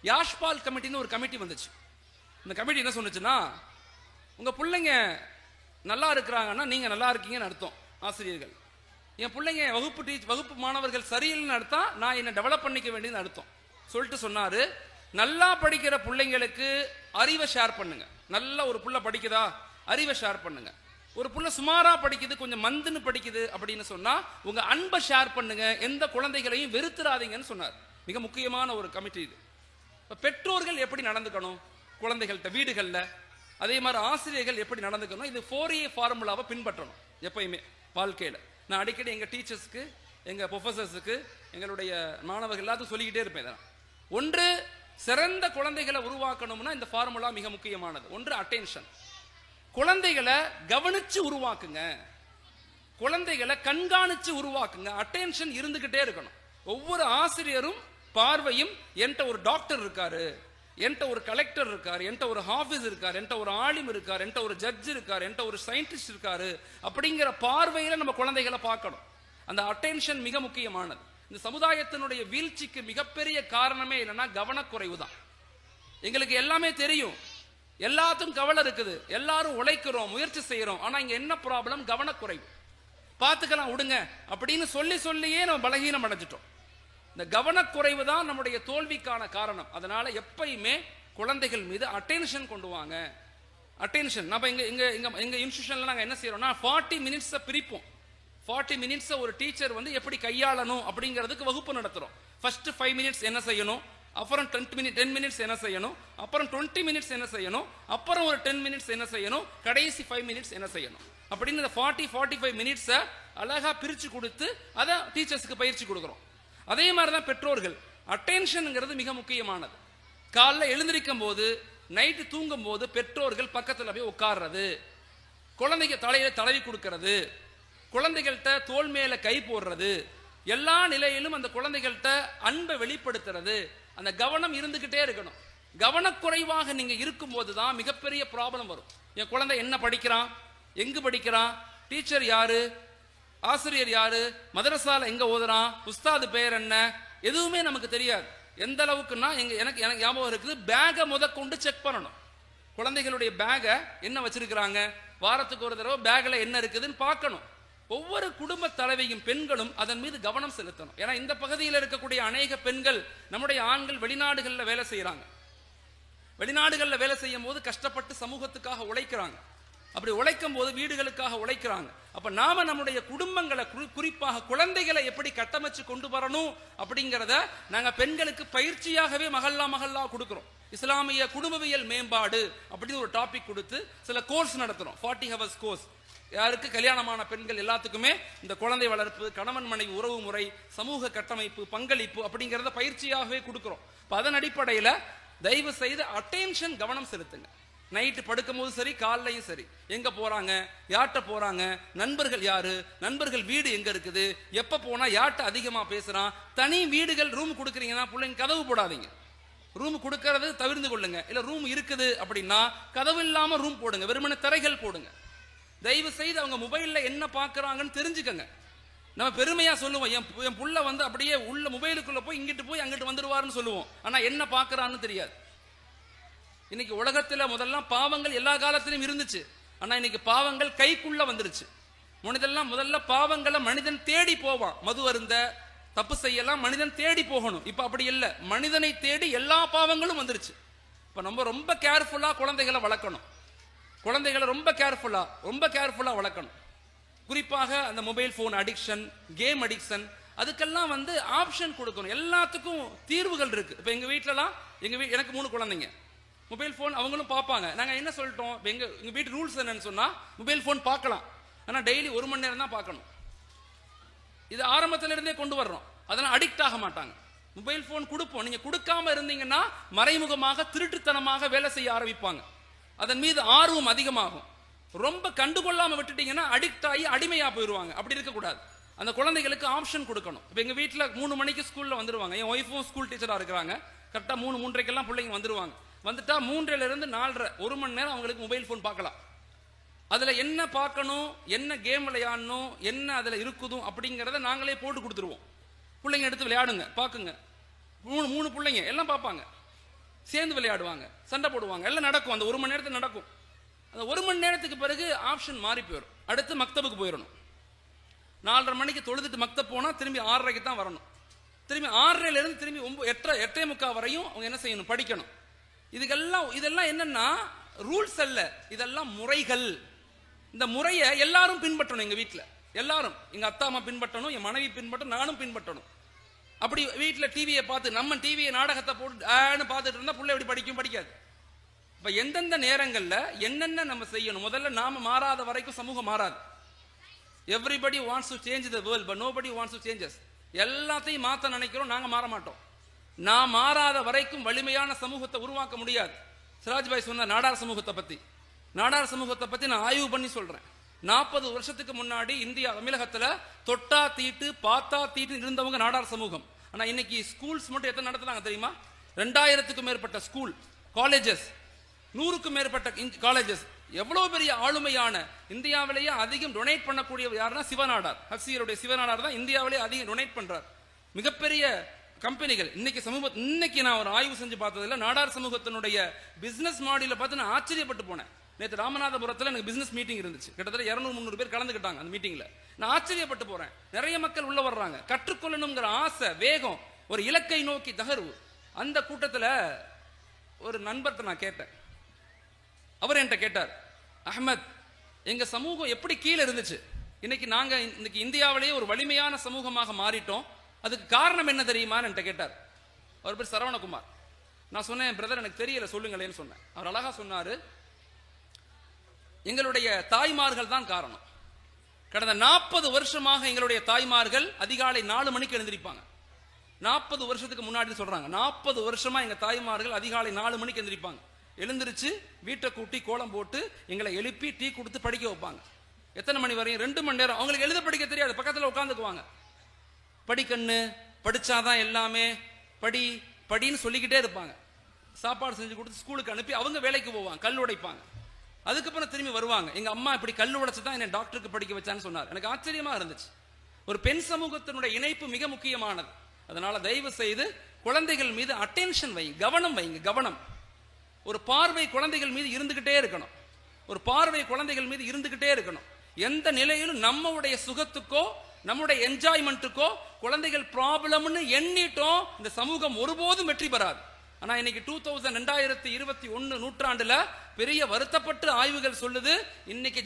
[SPEAKER 2] யாஷ்பால் கமிட்டின்னு ஒரு கமிட்டி வந்துச்சு. இந்த கமிட்டி என்ன சொன்னுச்சுன்னா, உங்க பிள்ளைங்க நல்லா இருக்கிறாங்கன்னா நீங்க நல்லா இருக்கீங்கன்னு அர்த்தம். ஆசிரியர்கள், என் பிள்ளைங்க வகுப்பு மாணவர்கள் சரியில்லைன்னு அர்த்தம், நான் என்ன டெவலப் பண்ணிக்க வேண்டியதுன்னு அர்த்தம் சொல்லிட்டு சொன்னாரு. நல்லா படிக்கிற பிள்ளைங்களுக்கு அறிவை ஷேர் பண்ணுங்க. நல்ல ஒரு புள்ள படிக்குதா, அறிவை ஷேர் பண்ணுங்க. ஒரு புள்ள சுமாரா படிக்குது, கொஞ்சம் மந்துன்னு படிக்குது அப்படின்னு சொன்னா உங்க அன்பை ஷேர் பண்ணுங்க. எந்த குழந்தைகளையும் வெறுத்துறாதீங்கன்னு சொன்னார். மிக முக்கியமான ஒரு கமிட்டி இது. பெற்றோர்கள் எப்படி நடந்துக்கணும் குழந்தைகள்கிட்ட வீடுகள்ல, அதே மாதிரி ஆசிரியர்கள் எப்படி நடந்துக்கணும், இது 4A ஃபார்முலாவை பின்பற்றணும் எப்பயுமே வாழ்க்கையில. நான் அடிக்கடி எங்க டீச்சர்ஸ்க்கு, எங்க ப்ரொஃபசர்ஸுக்கு, எங்களுடைய மாணவர்கள் எல்லாத்துக்கும் சொல்லிக்கிட்டே இருப்பேன். ஒன்று, சிறந்த குழந்தைகளை உருவாக்கணும்னா இந்த ஃபார்முலா மிக முக்கியமானது. ஒன்று அட்டென்ஷன், குழந்தைகளை கவனிச்சு உருவாக்குங்க, குழந்தைகளை கண்காணிச்சு உருவாக்குங்க. அட்டென்ஷன் இருந்துகிட்டே இருக்கணும். ஒவ்வொரு ஆசிரியரும் பார்வையும், என்கிட்ட ஒரு டாக்டர் இருக்காரு, என்கிட்ட ஒரு கலெக்டர் இருக்காரு, என்கிட்ட ஒரு ஹாஃபிஸ் இருக்காரு, என்கிட்ட ஒரு ஆலிம் இருக்காரு, என்கிட்ட ஒரு ஜட்ஜ் இருக்காரு, என்கிட்ட ஒரு சயின்டிஸ்ட் இருக்காரு அப்படிங்கிற பார்வையில நம்ம குழந்தைகளை பார்க்கணும். அந்த அட்டென்ஷன் மிக முக்கியமானது. இந்த சமுதாயத்தினுடைய வீழ்ச்சிக்கு மிகப்பெரிய காரணமே என்னன்னா கவனக்குறைவு தான். எங்களுக்கு எல்லாமே தெரியும், எல்லாத்துக்கும் கவலை இருக்குது, எல்லாரும் உழைக்கிறோம், முயற்சி செய்யறோம், ஆனா இங்க என்ன ப்ராப்ளம், கவனக்குறைவு. பார்த்துக்கலாம் விடுங்க அப்படின்னு சொல்லியே நம்ம பலகீனம் அடைஞ்சிட்டோம். இந்த கவனக்குறைவு தான் நம்முடைய தோல்விக்கான காரணம். அதனால எப்பயுமே குழந்தைகள் மீது அட்டென்ஷன் கொண்டு வாங்க. அட்டென்ஷன் நம்ம எங்க இன்ஸ்டிடியூஷன்ல நாங்க என்ன செய்யறோம்னா 40 மினிட்ஸ் பிரிப்போம். 40 மினிட்ஸ் ஒரு டீச்சர் எப்படி கையாளணும் அப்படிங்கிறதுக்கு வகுப்பு நடத்துறோம். ஃபர்ஸ்ட் 5 மினிட்ஸ் என்ன செய்யணும், அப்புறம் 10 மினிட்ஸ் என்ன செய்யணும், அப்புறம் 20 மினிட்ஸ் என்ன செய்யணும், அப்புறம் ஒரு 10 மினிட்ஸ் என்ன செய்யணும், கடைசி 5 மினிட்ஸ் என்ன செய்யணும் அப்படின்னு இந்த 40-45 மினிட்ஸை அழகா பிரிச்சு கொடுத்து அதை டீச்சர்ஸ்க்கு பயிற்சி கொடுக்குறோம். அதே மாதிரிதான் பெற்றோர்கள், அட்டென்ஷன்ங்கிறது மிக முக்கியமானது. காலைல எழுந்திருக்கும் போது, நைட்டு தூங்கும் போது பெற்றோர்கள் பக்கத்துல போய் உட்கார்றது, குழந்தைங்க தலையில தடவி கொடுக்கிறது, குழந்தைகள்கிட்ட தோள் மேல கை போடுறது, எல்லா நிலையிலும் அந்த குழந்தைகள்கிட்ட அன்பை வெளிப்படுத்துறது, அந்த கவனம் இருந்துகிட்டே இருக்கணும். கவனக்குறைவாக நீங்க இருக்கும் போதுதான் மிகப்பெரிய ப்ராப்ளம் வரும். என் குழந்தை என்ன படிக்கிறான், எங்கு படிக்கிறான், டீச்சர் யாரு, ஆசிரியர் யாரு, மதரசால எங்க ஓதுறான், உஸ்தாது பெயர் என்ன, எதுவுமே நமக்கு தெரியாது. எந்த அளவுக்குன்னா எனக்கு ஞாபகம் இருக்குது, பேகை முதற்கொண்டு செக் பண்ணணும். குழந்தைகளுடைய பேகை என்ன வச்சிருக்கிறாங்க, வாரத்துக்கு ஒரு தடவை பேக்ல என்ன இருக்குதுன்னு பார்க்கணும். ஒவ்வொரு குடும்ப தலைவியும் பெண்களும் அதன் மீது கவனம் செலுத்தணும். ஏன்னா இந்த பகுதியில் இருக்கக்கூடிய அநேக பெண்கள், நம்முடைய ஆண்கள் வெளிநாடுகளில் வேலை செய்யறாங்க. வெளிநாடுகளில் வேலை செய்யும் போது கஷ்டப்பட்டு சமூகத்துக்காக உழைக்கிறாங்க. அப்படி உழைக்கும் போது வீடுகளுக்காக உழைக்கிறாங்க. அப்ப நாம நம்முடைய குடும்பங்களை, குறிப்பாக குழந்தைகளை எப்படி கட்டமைச்சு கொண்டு வரணும் அப்படிங்கிறத நாங்க பெண்களுக்கு பயிற்சியாகவே மகல்லா கொடுக்கிறோம். இஸ்லாமிய குடும்பவியல் மேம்பாடு அப்படின்னு ஒரு டாபிக் கொடுத்து சில கோர்ஸ் நடத்துறோம். 40 ஹவர்ஸ் கோர்ஸ். யாருக்கு, கல்யாணமான பெண்கள் எல்லாத்துக்குமே இந்த குழந்தை வளர்ப்பு, கணவன் மனைவி உறவு முறை, சமூக கட்டமைப்பு, பங்களிப்பு அப்படிங்கிறத பயிற்சியாகவே கொடுக்கிறோம். அதன் அடிப்படையில தயவு செய்து அட்டென்ஷன், கவனம் செலுத்துங்க. நைட்டு படுக்கும் போது சரி, காலையும் சரி, எங்க போறாங்க, யார்கிட்ட போறாங்க, நண்பர்கள் யாரு, நண்பர்கள் வீடு எங்க இருக்குது, எப்ப போனா யார்கிட்ட அதிகமா பேசுறான், தனி வீடுகள் ரூம் கொடுக்குறீங்கன்னா பிள்ளைங்க கதவு போடாதீங்க. ரூம் கொடுக்கறது தவிர்த்து கொள்ளுங்க. இல்ல ரூம் இருக்குது அப்படின்னா கதவு இல்லாம ரூம் போடுங்க, வெறுமனே தரைகள் போடுங்க. தயவு செய்து அவங்க மொபைல்ல என்ன பாக்குறாங்கன்னு தெரிஞ்சுக்கங்க. நம்ம பெருமையா சொல்லுவோம், என் புள்ள அப்படியே உள்ள மொபைலுக்குள்ள போய் இங்கிட்டு போய் அங்கிட்டு வந்துடுவாருன்னு சொல்லுவோம். ஆனா என்ன பாக்குறான்னு தெரியாது. இன்னைக்கு உலகத்துல முதல்ல பாவங்கள் எல்லா காலத்திலும் இருந்துச்சு. ஆனா இன்னைக்கு பாவங்கள் கைக்குள்ள வந்துருச்சு. முதல்ல பாவங்களை மனிதன் தேடி போவான். மது அருந்த, தப்பு செய்யலாம், மனிதன் தேடி போகணும். இப்ப அப்படி இல்லை, மனிதனை தேடி எல்லா பாவங்களும் வந்துருச்சு. இப்ப நம்ம ரொம்ப கேர்ஃபுல்லா குழந்தைகளை வளர்க்கணும். குழந்தைகளை ரொம்ப கேர்ஃபுல்லா வளர்க்கணும். குறிப்பாக அந்த mobile phone addiction, game addiction, அதுக்கெல்லாம் வந்து ஆப்ஷன் கொடுக்கணும். எல்லாத்துக்கும் தீர்வுகள் இருக்கு. இப்போ எங்க வீட்டிலலாம் எனக்கு 3 குழந்தைங்க, மொபைல் ஃபோன் அவங்களும் பார்ப்பாங்க. நாங்கள் என்ன சொல்லிட்டோம், எங்க வீட்டு ரூல்ஸ் என்னன்னு சொன்னா மொபைல் ஃபோன் பார்க்கலாம், ஆனால் டெய்லி 1 மணி நேரம் தான் பார்க்கணும். இது ஆரம்பத்துல இருந்தே கொண்டு வர்றோம். அதெல்லாம் அடிக்ட் ஆக மாட்டாங்க. மொபைல் ஃபோன் கொடுப்போம், நீங்க கொடுக்காம இருந்தீங்கன்னா மறைமுகமாக திருட்டுத்தனமாக வேலை செய்ய ஆரம்பிப்பாங்க, அதன் மீது ஆர்வம் அதிகமாகும். ரொம்ப கண்டுகொள்ளாம விட்டுட்டீங்கன்னா அடிக்ட் ஆகி அடிமையா போயிடுவாங்க. அப்படி இருக்கக்கூடாது. அந்த குழந்தைகளுக்கு ஆப்ஷன் கொடுக்கணும். இப்போ எங்க வீட்டில் 3 மணிக்கு ஸ்கூல்ல வந்துருவாங்க. என் ஒய்ஃபும் ஸ்கூல் டீச்சரா இருக்கிறாங்க. கரெக்டாக 3-3:30 பிள்ளைங்க வந்துருவாங்க. வந்துட்டா 3:00 இருந்து 4:30 1 மணி நேரம் அவங்களுக்கு மொபைல் ஃபோன் பார்க்கலாம். அதுல என்ன பார்க்கணும், என்ன கேம் விளையாடணும், என்ன அதுல இருக்குதும் அப்படிங்கிறத நாங்களே போட்டு கொடுத்துருவோம். பிள்ளைங்க எடுத்து விளையாடுங்க, பாக்குங்க. 3 பிள்ளைங்க எல்லாம் பார்ப்பாங்க, சேர்ந்து விளையாடுவாங்க, சண்டை போடுவாங்க, எல்லாம் நடக்கும். அந்த 1 மணி நேரத்துக்கு நடக்கும். அந்த 1 மணி நேரத்துக்கு பிறகு ஆப்ஷன் மாறி போயிடும். அடுத்து மக்தபுக்கு போயிடணும். 4:30 மணிக்கு தொழுதுட்டு மக்தப் போனா திரும்பி 6:30க்கு தான் வரணும். திரும்பி 6:30 இருந்து திரும்பி 8:45 வரையும் அவங்க என்ன செய்யணும், படிக்கணும். இதெல்லாம் என்னன்னா ரூல்ஸ் அல்ல, இதெல்லாம் முறைகள். இந்த முறையை எல்லாரும் பின்பற்றணும். எங்க வீட்டில் எல்லாரும், எங்க அத்தா அம்மா பின்பற்றணும், என் மனைவி பின்பற்றணும், நானும் பின்பற்றணும். அப்படி வீட்டில் டிவியை பார்த்து நம்ம டிவியை நாடகத்தை போட்டு பார்த்துட்டு இருந்தா பிள்ளை எப்படி படிக்காது. இப்ப எந்தெந்த நேரங்கள்ல என்னென்ன நம்ம செய்யணும், முதல்ல நாம மாறாத வரைக்கும் சமூகம் மாறாது. Everybody wants to change the world but nobody wants to change us. எல்லாத்தையும் மாத்த நினைக்கிறோம், நாங்க மாற மாட்டோம். நான் மாறாத வரைக்கும் வலிமையான சமூகத்தை உருவாக்க முடியாது. சிராஜ் பாய் சொன்ன நாடார் சமூகத்தை பத்தி, நாடார் சமூகத்தை பத்தி நான் ஆய்வு பண்ணி சொல்றேன். 40 வருஷத்துக்கு முன்னாடி இந்தியா தமிழகத்துல தொட்டா தீட்டு பார்த்தா தீட்டு இருந்தவங்க நாடார் சமூகம். ஆனா இன்னைக்கு ஸ்கூல்ஸ் மட்டும் எத்தனை நடத்துறாங்க தெரியுமா? 2000க்கும் மேற்பட்ட ஸ்கூல், காலேஜஸ், 100க்கும் மேற்பட்ட காலேஜஸ். எவ்வளவு பெரிய ஆளுமையான, இந்தியாவிலேயே அதிகம் டொனேட் பண்ணக்கூடிய யாருன்னா சிவநாடார். ஹசீருடைய சிவநாடார் தான் இந்தியாவிலேயே அதிகம் டொனேட் பண்றார். மிகப்பெரிய கம்பெனிகள் இன்னைக்கு நான் ஒரு ஆய்வு செஞ்சு பார்த்ததுல நாடார் சமூகத்தினுடைய பிசினஸ் மாடல பார்த்து நான் ஆச்சரியப்பட்டு போனேன். நேற்று ராமநாதபுரத்தில் எனக்கு பிசினஸ் மீட்டிங் இருந்துச்சு. கிட்டத்தட்ட 200-300 பேர் கலந்துக்கிட்டாங்க அந்த மீட்டிங்ல. நான் ஆச்சரியப்பட்டு போறேன். நிறைய மக்கள் உள்ள வர்றாங்க, கற்றுக்கொள்ளணுங்கிற ஆசை, வேகம், ஒரு இலக்கை நோக்கி தகர்வு. அந்த கூட்டத்தில் ஒரு நண்பர்கிட்ட நான் கேட்டேன். அவர் என்கிட்ட கேட்டார், அஹ்மத், எங்க சமூகம் எப்படி கீழே இருந்துச்சு, இன்னைக்கு இந்தியாவிலேயே ஒரு வலிமையான சமூகமாக மாறிட்டோம், அதுக்கு காரணம் என்ன தெரியுமான்னு என்கிட்ட கேட்டார். அவர் பேர் சரவணகுமார். நான் சொன்னேன், பிரதர் எனக்கு தெரியல, சொல்லுங்களேன்னு சொன்னேன். அவர் அழகா சொன்னாரு, எங்களுடைய தாய்மார்கள் தான் காரணம். கடந்த 40 வருஷமாக எங்களுடைய தாய்மார்கள் அதிகாலை 4 மணிக்கு எழுந்திருப்பாங்க. 40 வருஷத்துக்கு முன்னாடி சொல்றாங்க, 40 வருஷமா எங்க தாய்மார்கள் அதிகாலை 4 மணிக்கு எழுந்திருப்பாங்க. எழுந்திருச்சு வீட்டை கூட்டி கோலம் போட்டு எங்களை எழுப்பி டீ கொடுத்து படிக்க வைப்பாங்க. எத்தனை மணி வரையும்? 2 மணி நேரம். அவங்களுக்கு எழுத படிக்க தெரியாது, பக்கத்துல உட்காந்துக்குவாங்க. படிக்கண்ணு, படிச்சாதான் எல்லாமே, படின்னு சொல்லிக்கிட்டே இருப்பாங்க. சாப்பாடு செஞ்சு கொடுத்து ஸ்கூலுக்கு அனுப்பி அவங்க வேலைக்கு போவாங்க, கல் உடைப்பாங்க. அதுக்கப்புறம் திரும்பி வருவாங்க. எங்க அம்மா இப்படி கல் உடைச்சு தான் என்னை டாக்டருக்கு படிக்க வச்சான்னு சொன்னார். எனக்கு ஆச்சரியமா இருந்துச்சு. ஒரு பெண் சமூகத்தினுடைய இணைப்பு மிக முக்கியமானது. அதனால தயவு செய்து குழந்தைகள் மீது அட்டென்ஷன் வைங்க, கவனம் வைங்க. கவனம், ஒரு பார்வை குழந்தைகள் மீது இருந்துகிட்டே இருக்கணும். ஒரு பார்வை குழந்தைகள் மீது இருந்துகிட்டே இருக்கணும். எந்த நிலையிலும் நம்முடைய சுகத்துக்கோ நம்முடைய என்ஜாய்மெண்ட்டுக்கோ குழந்தைகள் ப்ராப்ளம்னு எண்ணிட்டோம், இந்த சமூகம் ஒருபோதும் வெற்றி பெறாது. ஆனா இன்னைக்கு 2021 நூற்றாண்டுல பெரிய வருத்தப்பட்டு ஆய்வுகள் சொல்லுது, இன்னைக்கு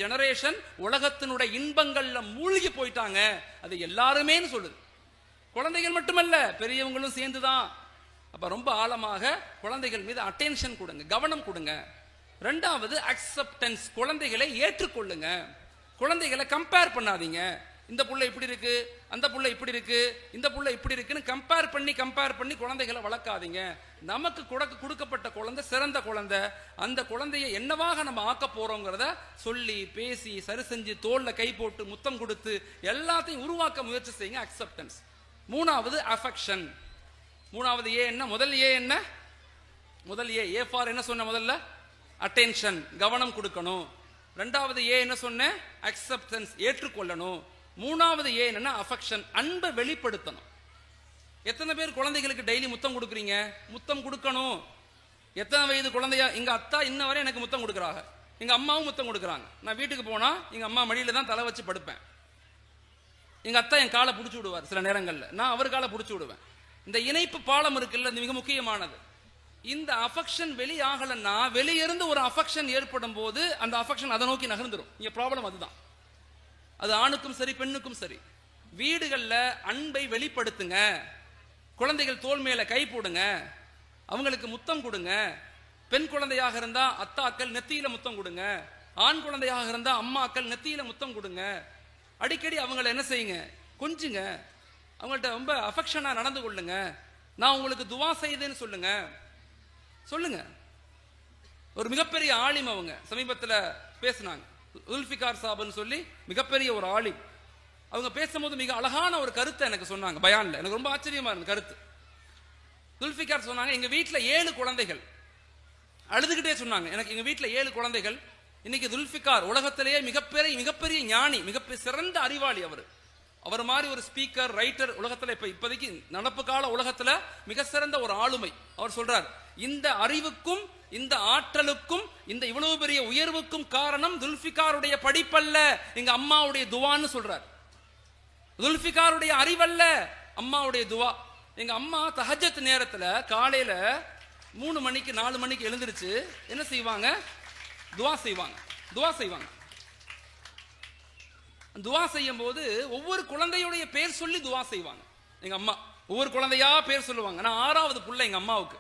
[SPEAKER 2] ஜெனரேஷன் உலகத்தினுடைய இன்பங்கள்ல மூழ்கி போயிட்டாங்க. அது எல்லாருமே சொல்லுது. குழந்தைகள் மட்டுமல்ல, பெரியவங்களும் சேர்ந்துதான். அப்ப ரொம்ப ஆழமாக குழந்தைகள் மீது அட்டென்ஷன் கொடுங்க, கவனம் கொடுங்க. 2வது அக்செப்டன்ஸ், குழந்தைகளை ஏற்றுக்கொள்ளுங்க. குழந்தைகளை கம்பேர் பண்ணாதீங்க. இந்த புள்ள இப்படி இருக்கு, அந்த புள்ள இப்படி இருக்கு, இந்த புள்ள இப்படி இருக்குன்னு கம்பேர் பண்ணி குழந்தைகளை வளர்க்காதீங்க. நமக்கு கொடுக்கப்பட்ட குழந்தை சிறந்த குழந்தை. அந்த குழந்தையை என்னவாக நம்ம ஆக்க போறோங்கிறத சொல்லி பேசி சரி செஞ்சு தோல்ல கை போட்டு முத்தம் கொடுத்து எல்லாத்தையும் உருவாக்க முயற்சி செய்யுங்க. அக்செப்டன்ஸ். 3வது அஃபெக்ஷன். 3வது ஏ என்ன? முதல் ஏ ஃபார் என்ன சொன்ன? முதல்ல அட்டென்ஷன், கவனம் கொடுக்கணும். 2வது ஏ என்ன சொன்ன? அக்செப்டன்ஸ், ஏற்றுக்கொள்ளணும். 3வது ஏ என்னன்னா அஃபெக்ஷன், அன்பை வெளிப்படுத்தணும். எத்தனை பேர் குழந்தைகளுக்கு டெய்லி முத்தம் கொடுக்குறீங்க? முத்தம் கொடுக்கணும். எத்தனை வயது குழந்தையா? எங்க அத்தா இன்ன வரை எனக்கு முத்தம் கொடுக்குறாங்க, எங்க அம்மாவும் முத்தம் கொடுக்குறாங்க. நான் வீட்டுக்கு போனா எங்க அம்மா மடியில தான் தலை வச்சு படுப்பேன். எங்க அத்தா என் காலை பிடிச்சி விடுவார், சில நேரங்கள்ல நான் அவர் காலை பிடிச்சி விடுவேன். இந்த இணைப்பு பாலம் இருக்குல்ல, இது மிக முக்கியமானது. இந்த அஃபெக்ஷன் வெளியாகலன்னா, வெளியிருந்து ஒரு அஃபெக்ஷன் ஏற்படும் போது அந்த அஃபெக்ஷன் அதை நோக்கி நகர்ந்துடும். இங்க ப்ராப்ளம் அதுதான். அது ஆணுக்கும் சரி பெண்ணுக்கும் சரி. வீடுகள்ல அன்பை வெளிப்படுத்துங்க. குழந்தைகள் தோள் மேல கை போடுங்க, அவங்களுக்கு முத்தம் கொடுங்க. பெண் குழந்தையாக இருந்தா அத்தாக்கள் நெத்தியில முத்தம் கொடுங்க, ஆண் குழந்தையாக இருந்தா அம்மாக்கள் நெத்தியில முத்தம் கொடுங்க. அடிக்கடி அவங்கள என்ன செய்யுங்க, கொஞ்சுங்க, அவங்கள்ட்ட ரொம்ப அஃபெக்ஷனா நடந்து கொள்ளுங்க. நான் உங்களுக்கு துவா செய்தேன்னு சொல்லுங்க. சொல்லுங்க. ஒரு மிகப்பெரிய ஆலிம் அவங்க சமீபத்தில் பேசினாங்க, ஜுல்ஃபிகார் சாப்னு சொல்லி மிகப்பெரிய ஒரு ஆலிம். அவங்க பேசும்போது மிக அழகான ஒரு கருத்தை எனக்கு சொன்னாங்க பயான்ல. எனக்கு ரொம்ப ஆச்சரியமா இருந்த கருத்து. ஜுல்ஃபிகார் சொன்னாங்க, எங்க வீட்டில் 7 குழந்தைகள். அழுதுகிட்டே சொன்னாங்க, எனக்கு எங்க வீட்டில் 7 குழந்தைகள். இன்னைக்கு ஜுல்ஃபிகார் உலகத்திலேயே மிகப்பெரிய ஞானி, மிகப்பெரிய சிறந்த அறிவாளி. அவர் மாதிரி ஒரு ஸ்பீக்கர், ரைட்டர் உலகத்துல இப்போதைக்கு நடப்பு கால உலகத்துல மிக சிறந்த ஒரு ஆளுமை. அவர் சொல்றார், இந்த அறிவுக்கும் இந்த ஆற்றலுக்கும் இந்த இவ்வளவு பெரிய உயர்வுக்கும் காரணம் ஜுல்ஃபிகாருடைய படிப்பல்ல, எங்க அம்மாவுடைய துவான்னு சொல்றார். ஜுல்ஃபிகாருடைய அறிவல்ல, அம்மாவுடைய துவா. எங்க அம்மா தஹஜ்ஜத் நேரத்துல காலையில 3 மணிக்கு 4 மணிக்கு எழுந்திருச்சு என்ன செய்வாங்க, துவா செய்வாங்க. துவா செய்யும் போது ஒவ்வொரு குழந்தையுடைய பேர் சொல்லி துவா செய்வாங்க. எங்க அம்மா ஒவ்வொரு குழந்தையா பேர் சொல்லுவாங்க. நான் 6வது புள்ள எங்க அம்மாவுக்கு.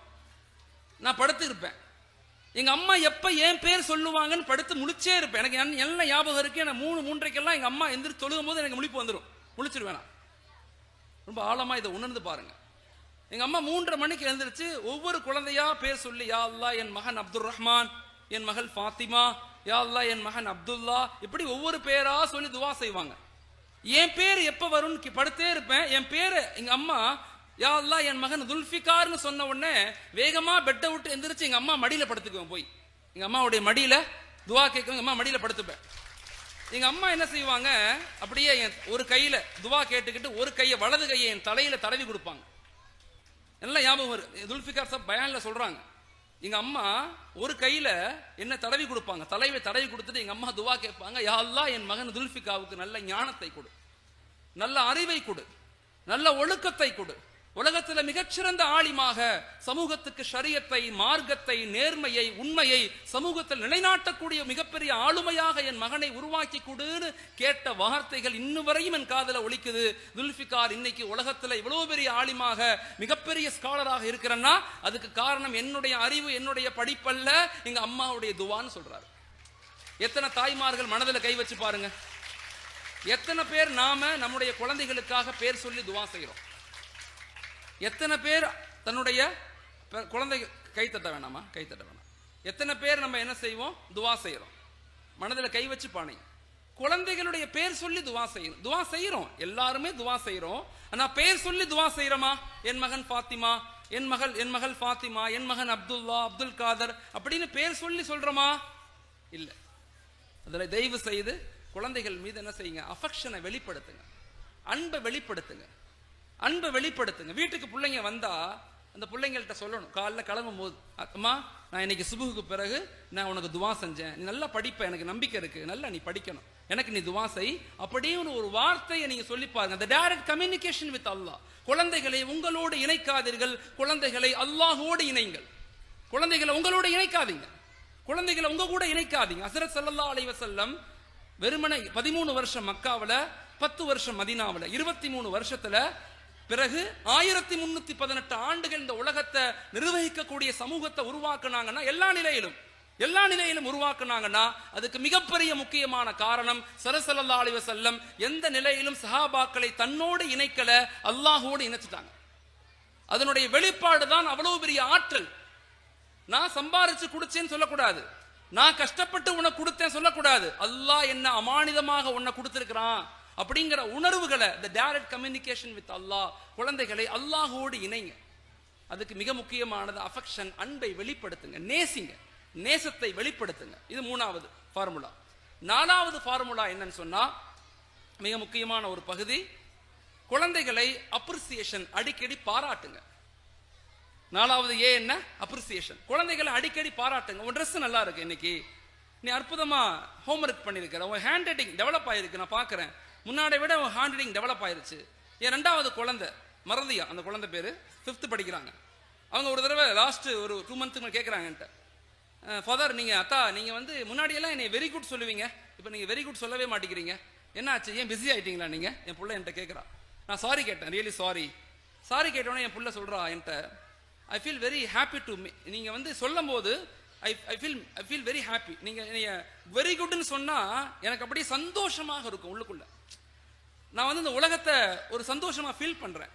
[SPEAKER 2] நான் படுத்து இருப்பேன். எங்க அம்மா எப்ப என் பேர் சொல்லுவாங்கன்னு படுத்து முழிச்சே இருப்பேன். எனக்கு எல்லாம் ஞாபகம் இருக்கு. நான் 3:30 எங்க அம்மா எந்திரிச்சு தொழுகும் போது எனக்கு முழிப்பு வந்துடும், முழிச்சிருவேன். ரொம்ப ஆழமா இதை உணர்ந்து பாருங்க. எங்க அம்மா 3:30 மணிக்கு எழுந்திருச்சு ஒவ்வொரு குழந்தையா பேர் சொல்லி, யா அல்லாஹ் என் மகன் அப்துல் ரஹ்மான், என் மகள் ஃபாத்திமா, யா அல்லாஹ் என் மகன் அப்துல்லா, இப்படி ஒவ்வொரு பேரா சொல்லி துவா செய்வாங்க. என் பேர் எப்ப வரும்னு படுத்தே இருப்பேன். என் பேரு எங்க அம்மா யா அல்லாஹ் என் மகன் ஜுல்ஃபிகார்னு சொன்ன உடனே வேகமா பெட்டை விட்டு எந்திரிச்சு எங்க அம்மா மடியில படுத்துக்குவேன். போய் எங்க அம்மாவுடைய மடியில துவா கேட்கும், அம்மா மடியில படுத்துப்பேன். எங்க அம்மா என்ன செய்வாங்க, அப்படியே என் ஒரு கையில துவா கேட்டுக்கிட்டு ஒரு கையை வலது கையை என் தலையில தடவி கொடுப்பாங்க. எல்லாம் ஞாபகம் வரும். ஜுல்ஃபிகார் சாப் பயான்ல சொல்றாங்க, எங்க அம்மா ஒரு கையில என்ன தடவி கொடுப்பாங்க, தலைவை தடவி கொடுத்துட்டு எங்க அம்மா துவா கேட்பாங்க, யா அல்லாஹ் என் மகன் ஜுல்ஃபிகாவுக்கு நல்ல ஞானத்தை கொடு, நல்ல அறிவை கொடு, நல்ல ஒழுக்கத்தை கொடு, உலகத்தில் மிகச்சிறந்த ஆலிமாக சமூகத்துக்கு ஷரியத்தை, மார்க்கத்தை, நேர்மையை, உண்மையை சமூகத்தில் நிலைநாட்டக்கூடிய மிகப்பெரிய ஆளுமையாக என் மகனை உருவாக்கி கொடுன்னு கேட்ட வார்த்தைகள் இன்னும் வரையும் என் காதல ஒலிக்குது. ஜுல்ஃபிகார் இன்னைக்கு உலகத்துல இவ்வளவு பெரிய ஆலிமாக மிகப்பெரிய ஸ்காலராக இருக்கிறன்னா அதுக்கு காரணம் என்னுடைய அறிவு, என்னுடைய படிப்பல்ல, எங்க அம்மாவுடைய துவான்னு சொல்றாரு. எத்தனை தாய்மார்கள் மனதில் கை வச்சு பாருங்க. எத்தனை பேர் நாம நம்முடைய குழந்தைகளுக்காக பேர் சொல்லி துவா செய்யறோம். எத்தனை பேர் தன்னுடைய குழந்தை கைத்தட்ட வேணாமா, கைத்தட்ட வேணாம். எத்தனை பேர் நம்ம என்ன செய்வோம், துவா செய்யறோம். மனதில் கை வச்சு பானை குழந்தைகளுடைய பேர் சொல்லி துவா செய்யணும். துவா செய்யறோம், எல்லாருமே துவா செய்யறோம். ஆனா பேர் சொல்லி துவா செய்யறோமா? என் மகன் ஃபாத்திமா, என் மகள் ஃபாத்திமா, என் மகன் அப்துல்லா, அப்துல் காதர் அப்படின்னு பேர் சொல்லி சொல்றோமா? இல்ல. அதுல தயவு செய்து குழந்தைகள் மீது என்ன செய்யுங்க, அஃபெக்ஷனை வெளிப்படுத்துங்க, அன்பை வெளிப்படுத்துங்க, அன்பை வெளிப்படுத்துங்க. வீட்டுக்கு பிள்ளைங்க வந்தா அந்த பிள்ளைங்கள்ட்ட சொல்லணும், காலைல கிளம்பும் போது, அம்மா நான் இன்னைக்கு சுபுகுக்கு பிறகு நான் உனக்கு துவா செஞ்சேன், நீ நல்லா படிப்ப, எனக்கு நம்பிக்கை இருக்கு, நல்லா நீ படிக்கணும், எனக்கு நீ துவா செய் அப்படின்னு ஒரு வார்த்தையை நீங்க சொல்லி பாருங்க. the direct communication with Allah. குழந்தைகளை உங்களோடு இணைக்காதீர்கள், குழந்தைகளை அல்லாஹ்வோடு இணைங்கள். குழந்தைகளை உங்களோட இணைக்காதீங்க, குழந்தைகளை உங்க கூட இணைக்காதீங்க. ஹஸ்ரத் ஸல்லல்லாஹு அலைஹி வஸல்லம் வெறுமனே 13 வருஷம் மக்காவுல, 10 வருஷம் மதீனாவுல, 23 வருஷத்துல பிறகு 1318 ஆண்டுகள் இந்த உலகத்தை நிர்வகிக்கக்கூடிய சமூகத்தை உருவாக்குனாங்கன்னா, எல்லா நிலையிலும் உருவாக்குனாங்கன்னா அதுக்கு மிகப்பெரிய முக்கியமான காரணம் ஸல்லல்லாஹு அலைஹி வஸல்லம் எந்த நிலையிலும் சஹாபாக்களை தன்னோடு இணைக்கல, அல்லாஹ்வோடு இணைச்சிட்டாங்க. அதனுடைய வெளிப்பாடு தான் அவ்வளவு பெரிய ஆற்றல். நான் சம்பாரிச்சு குடிச்சேன்னு சொல்லக்கூடாது, நான் கஷ்டப்பட்டு உனக்கு கொடுத்தேன் சொல்லக்கூடாது, அல்லாஹ் என்ன அமானிதமாக உன்னை கொடுத்திருக்கிறான் அப்படிங்கிற உணர்வுகளை, the direct communication with Allah. குழந்தைகளை அல்லாஹ்வோடு இணைங்க. அதுக்கு மிக முக்கியமானது அஃபெக்ஷன், அன்பை வெளிப்படுத்துங்க, நேசிங்க, நேசத்தை வெளிப்படுத்துங்க. இது 3வது ஃபார்முலா. 4வது ஃபார்முலா என்னன்னு சொன்னா, மிக முக்கியமான ஒரு பகுதி, குழந்தைகளை அப்ரிசியேஷன், அடிக்கடி பாராட்டுங்க. 4வது ஏ என்ன, அப்ரிசியேஷன். குழந்தைகளை அடிக்கடி பாராட்டுங்க. உன் ட்ரெஸ் நல்லா இருக்கு, இன்னைக்கு நீ அற்புதமா ஹோம்ஒர்க் பண்ணிருக்கிற, உன் ஹேண்ட் ரைட்டிங் டெவலப் ஆயிருக்கு, நான் பாக்குறேன், முன்னாடி விட உன் ஹேண்ட் ரைட்டிங் டெவலப் ஆயிருச்சு. என் 2வது குழந்தை மறதியா, அந்த குழந்தை பேரு 5th படிக்கிறாங்க. அவங்க ஒரு தடவை லாஸ்ட் ஒரு 2 மந்த்ஸ் கேட்கறாங்க, ஃபாதர் நீங்க முன்னாடி எல்லாம் என்னை வெரி குட் சொல்லுவீங்க, இப்ப நீங்க வெரி குட் சொல்லவே மாட்டேங்கிறீங்க, என்னாச்சு, ஏன் பிஸி ஆயிட்டீங்களா நீங்க? என் புள்ள என்கிட்ட கேட்குறா. நான் சாரி கேட்டேன், ரியலி சாரி. சாரி கேட்டோன்னே என் புள்ள சொல்றா என்கிட்ட, I feel very happy to me. நீங்க வந்து சொல்லும் போது ஐ ஃபீல் வெரி ஹாப்பி. நீங்க வெரி குட்னு சொன்னா எனக்கு அப்படியே சந்தோஷமாக இருக்கும் உள்ளுக்குள்ள. நான் வந்து இந்த உலகத்தை ஒரு சந்தோஷமா ஃபீல் பண்றேன்.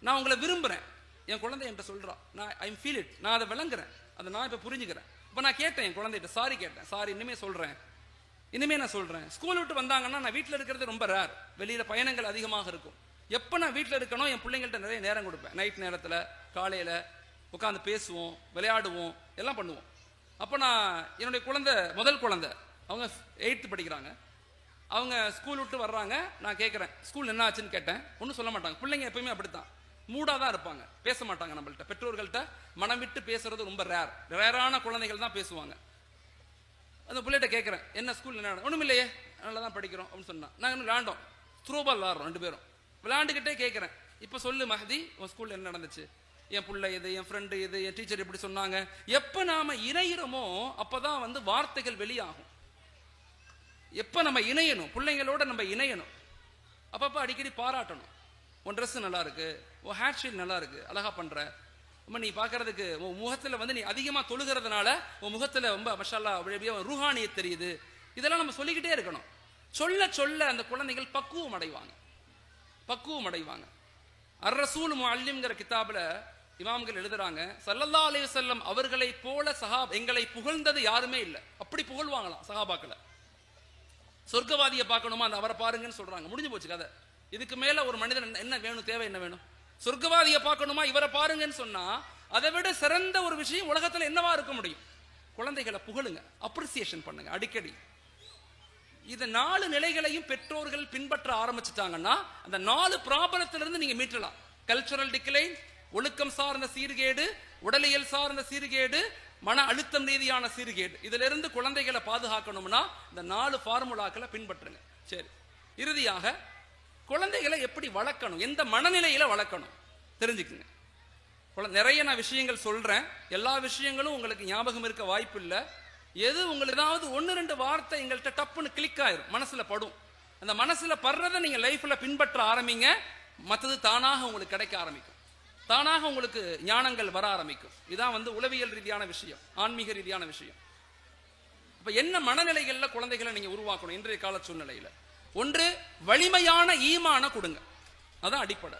[SPEAKER 2] நான் உங்களை விரும்புறேன். என் குழந்தை என்கிட்ட சொல்றா, நான் ஐ ஃபீல் இட், நான் அதை விளங்குறேன், அதை நான் இப்ப புரிஞ்சுக்கிறேன். இப்ப நான் கேட்டேன் என் குழந்தைகிட்ட, சாரி கேட்டேன், சாரி இனிமே சொல்றேன், இனிமே நான் சொல்றேன். ஸ்கூல் விட்டு வந்தாங்கன்னா நான் வீட்டில் இருக்கிறது ரொம்ப ரேர், வெளியில பயணங்கள் அதிகமாக இருக்கும். எப்ப நான் வீட்டில் இருக்கணும் என் பிள்ளைங்கள்ட்ட நிறைய நேரம் கொடுப்பேன். நைட் நேரத்துல, காலையில உட்காந்து பேசுவோம், விளையாடுவோம், எல்லாம் பண்ணுவோம். அப்போ நான் என்னுடைய குழந்தை, முதல் குழந்தை, அவங்க 8th படிக்கிறாங்க. அவங்க ஸ்கூல் விட்டு வர்றாங்க. நான் கேட்குறேன் ஸ்கூல் என்ன ஆச்சுன்னு கேட்டேன். ஒன்றும் சொல்ல மாட்டாங்க. பிள்ளைங்க எப்பயுமே அப்படித்தான், மூடாக தான் இருப்பாங்க, பேச மாட்டாங்க. நம்மள்ட்ட பெற்றோர்கள்ட்ட மனம் விட்டு பேசுறது ரொம்ப ரேரான குழந்தைகள் தான் பேசுவாங்க. அந்த பிள்ளைகிட்ட கேட்குறேன், என்ன ஸ்கூல் என்ன? ஒன்றும் இல்லையே, நல்லா தான் படிக்கிறோம் அப்படின்னு சொன்னா. நாங்கள் விளையாண்டோம், த்ரோபால் விளாட்றோம் 2 பேரும். விளையாண்டுக்கிட்டே கேட்குறேன், இப்போ சொல்லு மஹதி, உன் ஸ்கூலில் என்ன நடந்துச்சு? என் பிள்ளை இது, என் ஃப்ரெண்டு இது, என் டீச்சர் இப்படி சொன்னாங்க. எப்போ நாம இணையிறோமோ அப்போதான் வந்து வார்த்தைகள் வெளியாகும். எப்போ நம்ம இணையணும், பிள்ளைங்களோட நம்ம இணையணும். அப்பப்போ அடிக்கடி பாராட்டணும். உன் ட்ரெஸ் நல்லா இருக்கு, உன் ஹேர் ஸ்டைல் நல்லா இருக்கு, அழகா பண்ற, நீ பார்க்கறதுக்கு உன் முகத்துல வந்து நீ அதிகமா தொழுகிறதுனால உன் முகத்துல ரொம்ப மஷால்லா ரூஹானியத் தெரியுது. இதெல்லாம் நம்ம சொல்லிக்கிட்டே இருக்கணும். சொல்ல சொல்ல அந்த குழந்தைகள் பக்குவம் அடைவாங்க. அர்-ரசூல் முஅல்லிம்ங்கிற கிதாபுல இமாம்கள் எழுதுறாங்க, ஸல்லல்லாஹு அலைஹி வஸல்லம் அவர்களை போல எங்களை புகழ்ந்தது யாருமே இல்லை. அப்படி புகழ்வாங்களாம் சஹாபாக்களை. சொர்க்கவாதியை பார்க்கணுமா, அந்த அவரை பாருங்கன்னு சொல்றாங்க. முடிஞ்சு போச்சு கதை. இதுக்கு மேல ஒரு மனிதன் என்ன வேணும், தேவை என்ன வேணும்? சொர்க்கவாதியை பார்க்கணுமா, இவரை பாருங்கன்னு சொன்னா அதை விட சிறந்த ஒரு விஷயம் உலகத்துல என்னவா இருக்க முடியும்? குழந்தைகளை புகழுங்க, அப்ரிசியேஷன் பண்ணுங்க அடிக்கடி. இந்த 4 நிலைகளையும் பெற்றோர்கள் பின்பற்ற ஆரம்பிச்சுட்டாங்கன்னா அந்த 4 ப்ராப்ளத்திலிருந்து நீங்க மீட்டலாம். கல்ச்சுரல் டிக்ளைன், ஒழுக்கம் சார்ந்த சீர்கேடு, உடலியல் சார்ந்த சீர்கேடு, மன அழுத்தம் ரீதியான சீர்கேடு. இதுல இருந்து குழந்தைகளை பாதுகாக்கணும்னா இந்த 4 ஃபார்முலாக்களை பின்பற்றுங்க. சரி, இறுதியாக குழந்தைகளை எப்படி வளர்க்கணும், எந்த மனநிலையில வளர்க்கணும் தெரிஞ்சுக்குங்க. நிறைய நான் விஷயங்கள் சொல்றேன், எல்லா விஷயங்களும் உங்களுக்கு ஞாபகம் இருக்க வாய்ப்பு இல்லை. எது உங்களுக்கு ஏதாவது 1-2 வார்த்தை எங்கள்கிட்ட டப்புன்னு கிளிக் ஆயிரும், மனசுல படும். அந்த மனசுல படுறதை நீங்க லைஃப்ல பின்பற்ற ஆரம்பிங்க. மற்றது தானாக உங்களுக்கு கிடைக்க ஆரம்பிக்கும், தானாக உங்களுக்கு ஞானங்கள் வர ஆரம்பிக்கும். இதான் வந்து உளவியல் ரீதியான விஷயம், ஆன்மீக ரீதியான விஷயம். இப்ப என்ன மனநிலைகள்ல குழந்தைகளை நீங்க உருவாக்கணும் இன்றைய கால சூழ்நிலையில? ஒன்று, வலிமையான ஈமான கொடுங்க. அதான் அடிப்படை.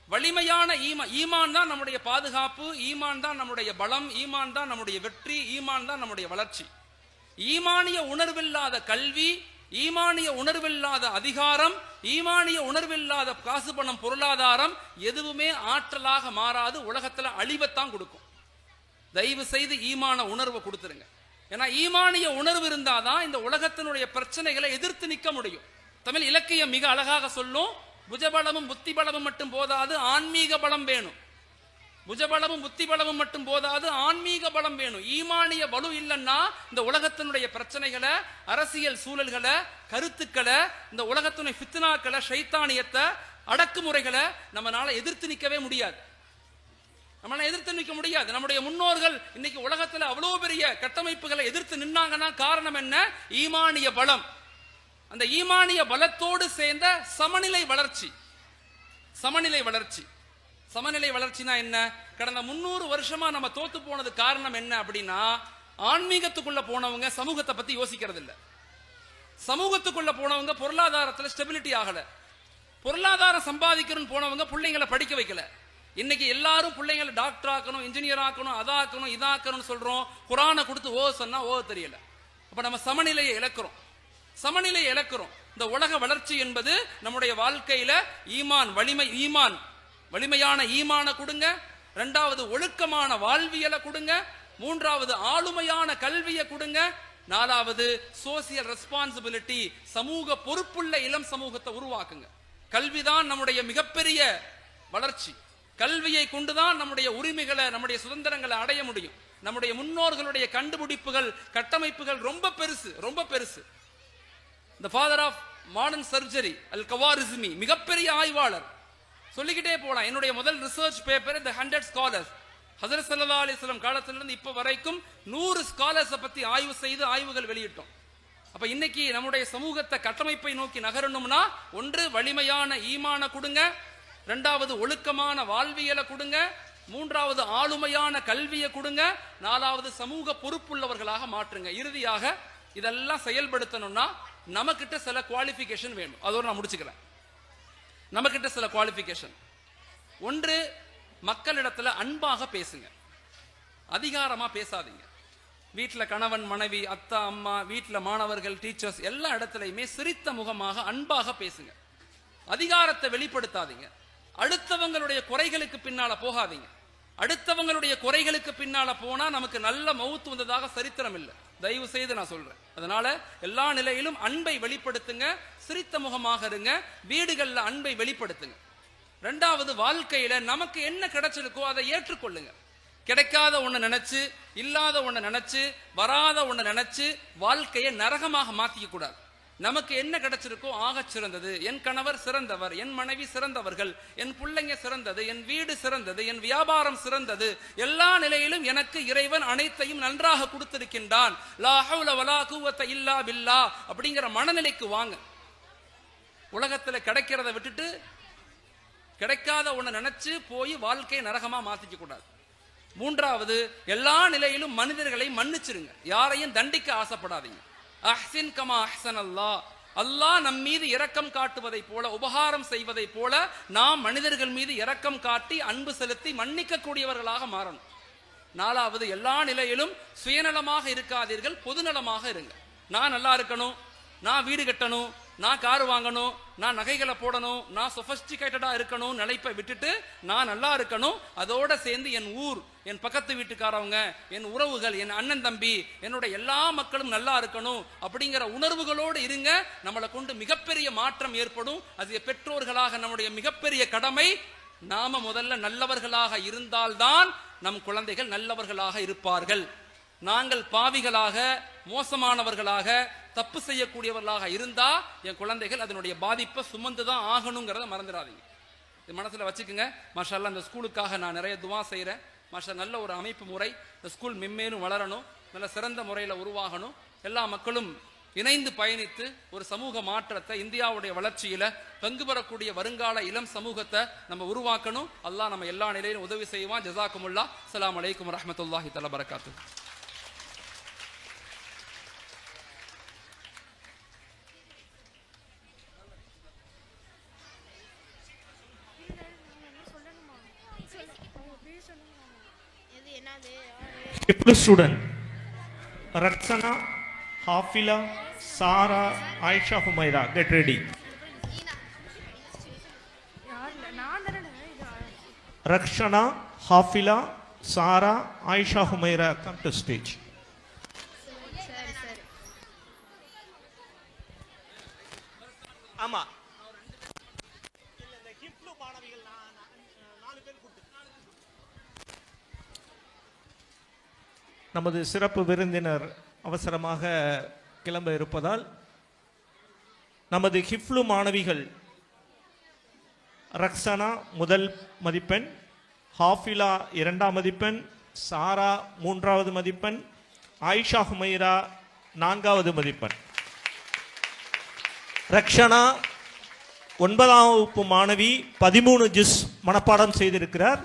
[SPEAKER 2] வலிமையான ஈமான் தான் நம்முடைய பாதுகாப்பு, ஈமான் தான் நம்முடைய பலம், ஈமான் தான் நம்முடைய வெற்றி, ஈமான் தான் நம்முடைய வளர்ச்சி. ஈமானிய உணர்வில்லாத கல்வி, ஈமானிய உணர்வில்லாத அதிகாரம், ஈமானிய உணர்வில்லாத காசு பணம் பொருளாதாரம் எதுவுமே ஆற்றலாக மாறாது, உலகத்துல அழிவைத்தான் கொடுக்கும். தயவு செய்து ஈமான உணர்வை கொடுத்துருங்க. ஏன்னா ஈமானிய உணர்வு இருந்தாதான் இந்த உலகத்தினுடைய பிரச்சனைகளை எதிர்த்து நிற்க முடியும். தமிழ் இலக்கியம் மிக அழகாக சொல்லும், புஜபலமும் புத்தி பலமும் மட்டும் போதாது, ஆன்மீக பலம் வேணும். புஜபலமும் புத்தி பலமும் மட்டும் போதாது, ஆன்மீக பலம் வேணும். ஈமானிய வலு இல்லைன்னா இந்த உலகத்தினுடைய பிரச்சனைகளை, அரசியல் சூழல்களை, கருத்துக்களை, இந்த உலகத்தினுடைய ஃபித்னாக்களை, ஷைத்தானியத்தை, அடக்குமுறைகளை நம்மளால எதிர்த்து நிற்கவே முடியாது. நம்மளால எதிர்த்து நிற்க முடியாது. நம்முடைய முன்னோர்கள் இன்னைக்கு உலகத்துல அவ்வளவு பெரிய கட்டமைப்புகளை எதிர்த்து நின்னாங்கன்னா காரணம் என்ன? ஈமானிய பலம். அந்த ஈமானிய பலத்தோடு சேர்ந்த சமநிலை வளர்ச்சி. சமநிலை வளர்ச்சினா என்ன? கடந்த 300 வருஷமா நம்ம தோத்து போனது காரணம் என்ன அப்படின்னா, ஆன்மீகத்துக்குள்ள போனவங்க சமூகத்தை பத்தி யோசிக்கிறது இல்ல. சமூகத்துக்குள்ள போனவங்க பொருளாதாரத்துல ஸ்டெபிலிட்டி ஆகல. பொருளாதாரம் சம்பாதிக்கணும்னு போனவங்க பிள்ளைங்களை படிக்க வைக்கல. இன்னைக்கு எல்லாரும் பிள்ளைங்களை டாக்டர் ஆக்கணும், இன்ஜினியர் ஆக்கணும், அதாக்கணும், இதாக்கணும்னு சொல்றோம். குரானை கொடுத்து சொன்னா தெரியல. அப்ப நம்ம சமநிலையை இழக்கிறோம். இந்த உலக வளர்ச்சி என்பது நம்முடைய வாழ்க்கையில வலிமையான ஈமான கொடுங்க. 2வது ஒழுக்கமான வாழ்வியலை கொடுங்க. 3வது ஆளுமையான கல்வியை கொடுங்க. 4வது சோசியல் ரெஸ்பான்சிபிலிட்டி, சமூக பொறுப்புள்ள இளம் சமூகத்தை உருவாக்குங்க. கல்விதான் நம்முடைய மிகப்பெரிய வளர்ச்சி. கல்வியை கொண்டுதான் நம்முடைய உரிமைகளை, நம்முடைய சுதந்திரங்களை அடைய முடியும். நம்முடைய முன்னோர்களுடைய கண்டுபிடிப்புகள், கட்டமைப்புகள் ரொம்ப பெருசு. The father of modern surgery, அல்-கவாரிஸ்மி, மிகப்பெரிய ஆய்வாளர். சொல்லிக்கிட்டே போலாம். என்னுடைய முதல் ரிசர்ச் பேப்பர் The 100 Scholars. ஹஜ்ரத் ஸல்லல்லாஹு அலைஹி வஸல்லம் காலத்திலிருந்து இப்ப வரைக்கும் 100 ஸ்காலர்ஸை பத்தி ஆய்வு செய்து ஆய்வுகள் வெளியிட்டோம். அப்ப இன்னைக்கு நம்முடைய சமூகத்தை கட்டமைப்பை நோக்கி நகரணும்னா, ஒன்று வலிமையான ஈமான கொடுங்க, இரண்டாவது ஒழுக்கமான வாழ்வியலை கொடுங்க, மூன்றாவது ஆளுமையான கல்வியை கொடுங்க, நாலாவது சமூக பொறுப்புள்ளவர்களாக மாற்றுங்க. இறுதியாக இதெல்லாம் செயல்படுத்தணும்னா நமக்கிட்ட சில குவாலிஃபிகேஷன் வேணும். அதோட நான் முடிச்சுக்கிறேன். நமக்கிட்ட சில குவாலிஃபிகேஷன். ஒன்று, மக்களிடத்துல அன்பாக பேசுங்க, அதிகாரமா பேசாதீங்க. வீட்டில் கணவன் மனைவி அத்தா அம்மா, வீட்டில் மாணவர்கள் டீச்சர்ஸ் எல்லா இடத்துலையுமே சிரித்த முகமாக அன்பாக பேசுங்க. அதிகாரத்தை வெளிப்படுத்தாதீங்க. அடுத்தவங்களுடைய குறைகளுக்கு பின்னால போகாதீங்க. அடுத்தவங்களுடைய குறைகளுக்கு பின்னால போனா நமக்கு நல்ல மவுத்து வந்ததாக சரித்திரம் இல்லை. தயவு செய்து நான் சொல்றேன். அதனால எல்லா நிலையிலும் அன்பை வெளிப்படுத்துங்க, சிரித்த முகமாக இருங்க, வீடுகள்ல அன்பை வெளிப்படுத்துங்க. ரெண்டாவது, வாழ்க்கையில நமக்கு என்ன கிடைச்சிருக்கோ அதை ஏற்றுக்கொள்ளுங்க. கிடைக்காத ஒண்ணு நினைச்சு, இல்லாத ஒண்ணு நினைச்சு, வராத ஒண்ணு நினைச்சு வாழ்க்கையை நரகமாக மாத்திக்க கூடாது. நமக்கு என்ன கிடைச்சிருக்கோ ஆக சிறந்தது. என் கணவர் சிறந்தவர், என் மனைவி சிறந்தவர்கள், என் பிள்ளைங்க சிறந்தது, என் வீடு சிறந்தது, என் வியாபாரம் சிறந்தது. எல்லா நிலையிலும் எனக்கு இறைவன் அனைத்தையும் நன்றாக கொடுத்திருக்கின்றான். லா ஹவ்ல வலா குவத்த இல்லா பில்லாஹ் அப்படிங்கிற மனநிலைக்கு வாங்க. உலகத்துல கிடைக்கிறத விட்டுட்டு கிடைக்காத ஒண்ணு நினைச்சு போய் வாழ்க்கையை நரகமா மாத்திக்க கூடாது. மூன்றாவது, எல்லா நிலையிலும் மனிதர்களை மன்னிச்சிருங்க, யாரையும் தண்டிக்க ஆசைப்படாதீங்க. அஹ்சின் கமா அஹ்சன் அல்லாஹ், அல்லாஹ் நம் மீது இரக்கம் காட்டுவதை போல, உபகாரம் செய்வதை போல நாம் மனிதர்கள் மீது இரக்கம் காட்டி அன்பு செலுத்தி மன்னிக்க கூடியவர்களாக மாறணும். நாலாவது, எல்லா நிலையிலும் சுயநலமாக இருக்காதீர்கள், பொதுநலமாக இருங்க. நான் நல்லா இருக்கணும், நான் வீடு கட்டணும், நான் கார் வாங்கணும், நான் நகைகளை போடணும், நான் சொபஸ்டிகேட்டடா இருக்கணும் நினைப்பை விட்டுட்டு நான் நல்லா இருக்கணும், அதோட சேர்ந்து என் ஊர், என் பக்கத்து வீட்டுக்காரவங்க, என் உறவுகள், என் அண்ணன் தம்பி, என்னோட எல்லா மக்களும் நல்லா இருக்கணும் அப்படிங்கிற உணர்வுகளோடு இருங்க. நம்மளை கொண்டு மிகப்பெரிய மாற்றம் ஏற்படும். அது பெற்றோர்களாக நம்முடைய மிகப்பெரிய கடமை. நாம முதல்ல நல்லவர்களாக இருந்தால்தான் நம் குழந்தைகள் நல்லவர்களாக இருப்பார்கள். நாங்கள் பாவிகளாக, மோசமானவர்களாக, தப்பு செய்யக்கூடியவர்களாக இருந்தா என் குழந்தைகள் அதனுடைய பாதிப்பை சுமந்துதான் ஆகணுங்கிறத மறந்துடாதீங்க. இது மனசுல வச்சுக்கோங்க. மாஷா அல்லாஹ், இந்த ஸ்கூலுக்காக நான் நிறைய துவா செய்யறேன். மாஷா, நல்ல ஒரு அமைப்பு முறை, இந்த ஸ்கூல் மென்மேலும் வளரணும், நல்ல சிறந்த முறையில் உருவாகணும். எல்லா மக்களும் இணைந்து பயணித்து ஒரு சமூக மாற்றத்தை, இந்தியாவுடைய வளர்ச்சியில பங்கு பெறக்கூடிய வருங்கால இளம் சமூகத்தை நம்ம உருவாக்கணும். அல்லாஹ் நம்ம எல்லா நிலையிலும் உதவி செய்வான். ஜஸாக்குமுல்லாஹ். அஸ்ஸலாமு அலைக்கும் வரஹ்மத்துல்லாஹி தஆலா பரகாத்துஹு.
[SPEAKER 3] Student Raksana, Hafila, Sara, Aisha, Humaira, get ready. Rakshana, Hafila, Sara, Aisha, Humaira, come to stage. Ama. நமது சிறப்பு விருந்தினர் அவசரமாக கிளம்ப இருப்பதால் நமது ஹிஃப்லு மாணவிகள் ரக்ஸனா முதல் மதிப்பெண், ஹாஃபிலா 2ஆம் மதிப்பெண், சாரா 3வது மதிப்பெண், ஆயிஷா ஹுமைரா 4வது மதிப்பெண். ரக்ஷனா 9ஆம் வகுப்பு மாணவி 13 ஜுஸ் மனப்பாடம் செய்திருக்கிறார்.